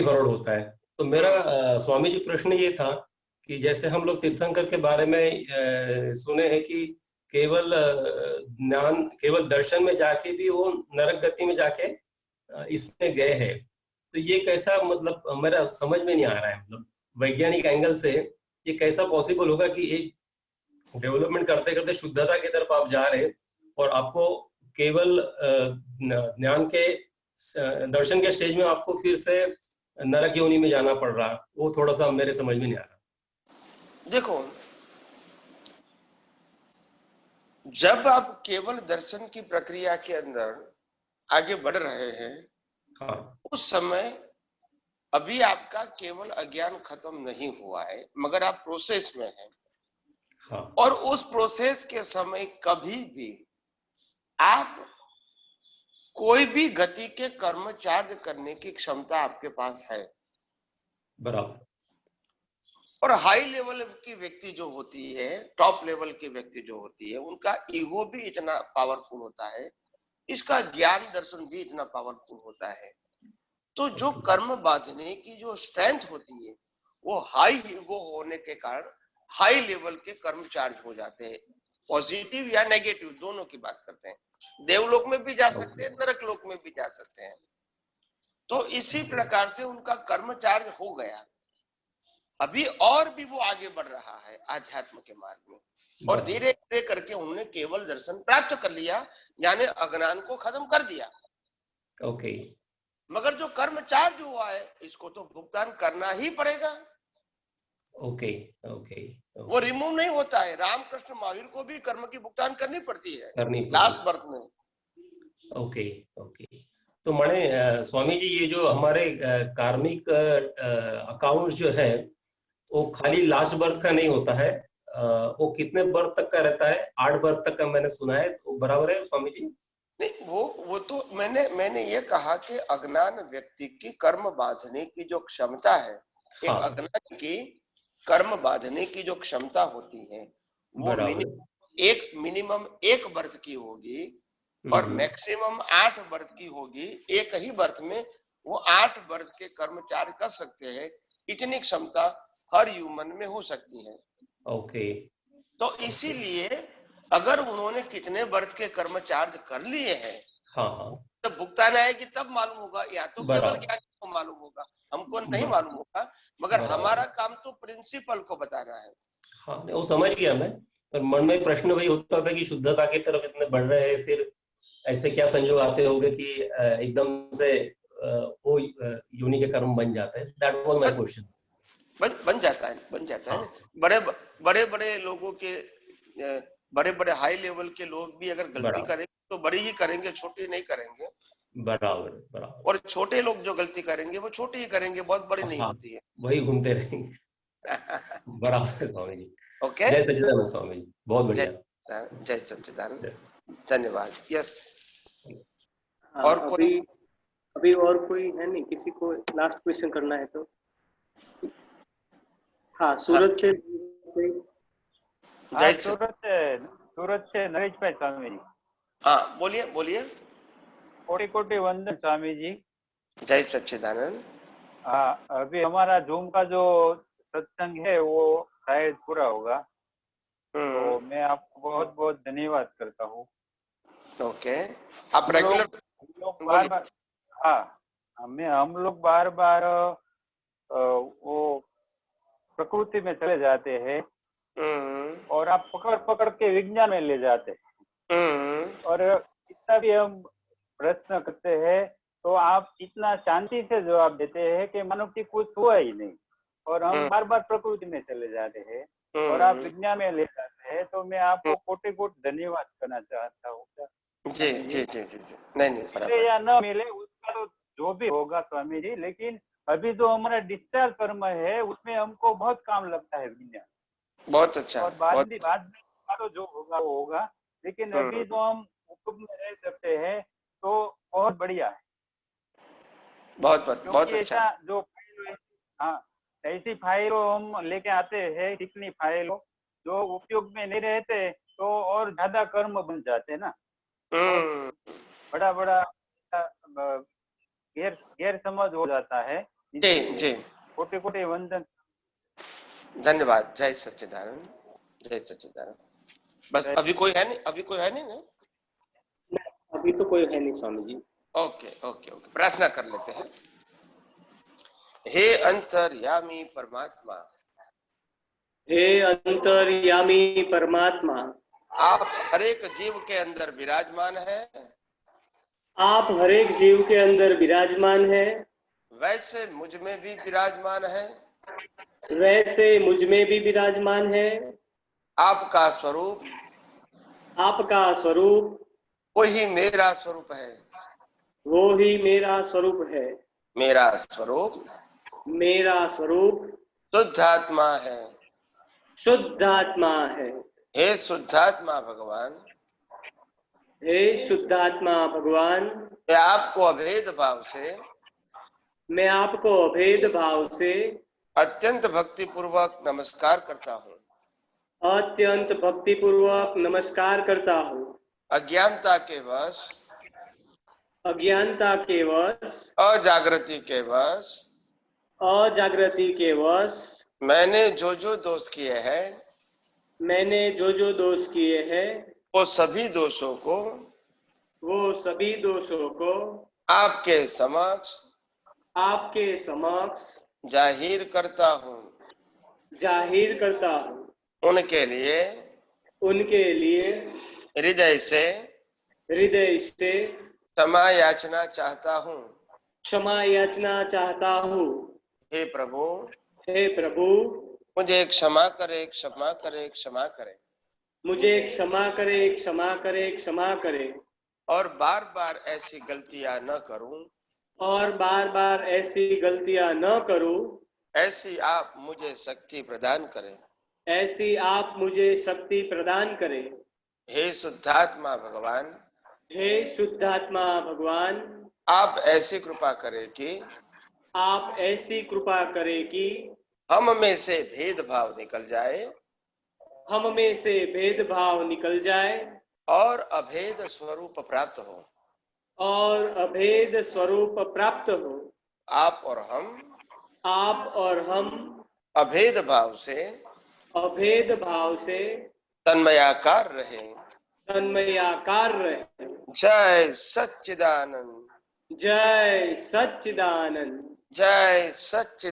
फॉरवर्ड होता है। तो मेरा स्वामी जी प्रश्न ये था कि जैसे हम लोग तीर्थंकर के बारे में सुने हैं कि केवल ज्ञान, केवल दर्शन में जाके भी वो नरक गति में जाके इसमें गए हैं। तो ये कैसा, मतलब मेरा समझ में नहीं आ रहा है, मतलब वैज्ञानिक एंगल से ये कैसा पॉसिबल होगा कि एक डेवलपमेंट करते करते शुद्धता की तरफ आप जा रहे हैं और आपको केवल ज्ञान के दर्शन के स्टेज में आपको फिर से नरक योनि में जाना पड़ रहा, वो थोड़ा सा मेरे समझ में नहीं आ रहा। देखो, जब आप केवल दर्शन की प्रक्रिया के अंदर आगे बढ़ रहे हैं, हाँ, उस समय अभी आपका केवल अज्ञान खत्म नहीं हुआ है, मगर आप प्रोसेस में हैं। हाँ, और उस प्रोसेस के समय कभी भी आप कोई भी गति के कर्म चार्ज करने की क्षमता आपके पास है। बराबर। और हाई लेवल की व्यक्ति जो होती है, टॉप लेवल की व्यक्ति जो होती है, उनका ईगो भी इतना पावरफुल होता है, इसका ज्ञान दर्शन भी इतना पावरफुल होता है। तो जो कर्म बांधने की जो स्ट्रेंथ होती है, वो हाई ईगो होने के कारण हाई लेवल के कर्म चार्ज हो जाते हैं। पॉजिटिव या नेगेटिव दोनों की बात करते हैं। देवलोक में भी जा सकते हैं, नरक लोक में भी जा सकते हैं। तो इसी प्रकार से उनका कर्म चार्ज हो गया। अभी और भी वो आगे बढ़ रहा है आध्यात्म के मार्ग में, और धीरे धीरे करके उन्होंने केवल दर्शन प्राप्त कर लिया, यानी अज्ञान को खत्म कर दिया। ओके। मगर जो कर्म चार्ज हुआ है, इसको तो भुगतान करना ही पड़ेगा। ओके, ओके, वो रिमूव नहीं होता है। रामकृष्ण महावीर को भी कर्म की भुगतान करनी पड़ती है लास्ट बर्थ में। Okay, okay. तो माने स्वामी जी, ये जो हमारे कार्मिक अकाउंट जो है, वो खाली लास्ट बर्थ का नहीं होता है, वो कितने बर्थ तक का रहता है? 8 बर्थ तक का मैंने सुना है, तो बराबर है स्वामी जी? नहीं, वो तो मैंने ये कहा कि अज्ञान व्यक्ति की कर्म बांधने की जो क्षमता है, एक अज्ञान की कर्म बांधने की जो क्षमता होती है, वो मिनिमम 1 बर्थ की होगी और मैक्सिमम 8 बर्थ की होगी। एक ही बर्थ में वो 8 बर्थ के कर्मचारी कर सकते हैं। इतनी क्षमता हर ह्यूमन में हो सकती है। ओके। तो इसीलिए अगर उन्होंने कितने बर्थ के कर्म चार्ज कर लिए हैं, हाँ, तो भुगतान आएगी तब मालूम होगा, या तो केवल ज्ञानी को मालूम होगा, हमको नहीं मालूम होगा। मगर हमारा काम तो प्रिंसिपल को बताना है। हाँ, वो समझ गया मैं। पर मन में प्रश्न वही होता था कि शुद्धता की तरफ इतने बढ़ रहे हैं, फिर ऐसे क्या संयोग आते होंगे कि एकदम से वो योनि के कर्म बन जाते हैं। That was my question. बन जाता है। बड़े लोगों के, बड़े हाई लेवल के लोग भी अगर गलती करेंगे तो बड़ी ही करेंगे, छोटी नहीं करेंगे। बराबर। और छोटे लोग जो गलती करेंगे वो छोटी ही करेंगे, बहुत बड़ी नहीं होती है। वही घूमते रहेंगे। बराबर स्वामी जी। ओके, जय सच्चिदानंद स्वामी जी, बहुत बढ़िया। जय सच्चिदानंद, धन्यवाद। यस, और अभी और कोई है नहीं? किसी को लास्ट क्वेश्चन करना है तो? हाँ, सूरत से सूरत से नरेश भाई स्वामी जी। हाँ, बोलिए। कोटि वंदन स्वामी जी। जय सच्चिदानंद। हाँ, अभी हमारा जूम का जो सत्संग है वो शायद पूरा होगा, तो मैं आपको बहुत बहुत धन्यवाद करता हूँ। ओके, आप रेगुलर बार-बार, हाँ, हम लोग बार-बार वो प्रकृति में चले जाते हैं और आप पकड़ के विज्ञान में ले जाते हैं, और इतना भी हम प्रश्न करते हैं तो आप इतना शांति से जवाब देते हैं कि मानो कि कुछ हुआ ही नहीं, और हम बार बार प्रकृति में चले जाते हैं और आप विज्ञान में ले जाते हैं। तो मैं आपको कोटि धन्यवाद करना चाहता हूँ। जी। नहीं, या न मिले उसका तो जो भी होगा स्वामी जी, लेकिन अभी जो हमारा डिस्चार्ज कर्म है उसमें हमको बहुत काम लगता है विज्ञान। बहुत अच्छा। और बाद में तो जो होगा वो होगा, लेकिन अभी जो हम हुक्म में रह सकते हैं तो बहुत बढ़िया है। बहुत अच्छा। जो फाइल, हाँ, ऐसी फाइल हम लेके आते हैं, चिकनी फाइल जो उपयोग में नहीं रहते तो और ज्यादा कर्म बन जाते हैं ना। बड़ा गैर समझ हो जाता है। जी। कोटि वंदन, धन्यवाद। जय सच्चिदानंद। बस अभी कोई है नहीं ना? अभी तो कोई है नहीं स्वामी जी। ओके, प्रार्थना कर लेते हैं। हे अंतर्यामी परमात्मा, आप हरेक जीव के अंदर विराजमान है। वैसे मुझ में भी विराजमान है, वैसे मुझ में भी विराजमान है। आपका स्वरूप, आपका स्वरूप वही मेरा स्वरूप है। वो ही मेरा स्वरूप है। मेरा स्वरूप, मेरा स्वरूप शुद्धात्मा है। शुद्धात्मा है। हे शुद्धात्मा भगवान, हे शुद्धात्मा भगवान, मैं आपको अभेद भाव से, मैं आपको अभेद भाव से अत्यंत भक्ति पूर्वक नमस्कार करता हूँ। अत्यंत भक्ति पूर्वक नमस्कार करता हूँ। अज्ञानता के वश, अज्ञानता के वश, अजागृति के वश, अजागृति के वश मैंने जो जो दोष किए हैं, मैंने जो जो दोष किए हैं, वो सभी दोषों को, वो सभी दोषों को आपके समक्ष, आपके समक्ष जाहिर करता हूँ। जाहिर करता हूँ। उनके लिए, उनके लिए हृदय से क्षमा याचना चाहता हूँ। क्षमा याचना चाहता हूँ। हे प्रभु, हे प्रभु, मुझे क्षमा करे, क्षमा करे, क्षमा करे। मुझे क्षमा करे, क्षमा करे, क्षमा करे। और बार बार ऐसी गलतियां न करूं, और बार बार ऐसी गलतियां न करूं। ऐसी आप मुझे शक्ति प्रदान करें। ऐसी आप मुझे शक्ति प्रदान करें। हे शुद्धात्मा भगवान, हे शुद्धात्मा भगवान, आप ऐसी कृपा करें कि, आप ऐसी कृपा करें कि हम में से भेदभाव निकल जाए, हम में से भेदभाव निकल जाए और अभेद स्वरूप प्राप्त हो। और अभेद स्वरूप प्राप्त हो। आप और हम अभेद भाव से तन्मयाकार रहे। तन्मयाकार रहे। जय सच्चिदानंद, जय सच्चिदानंद, जय सच्चिदानंद।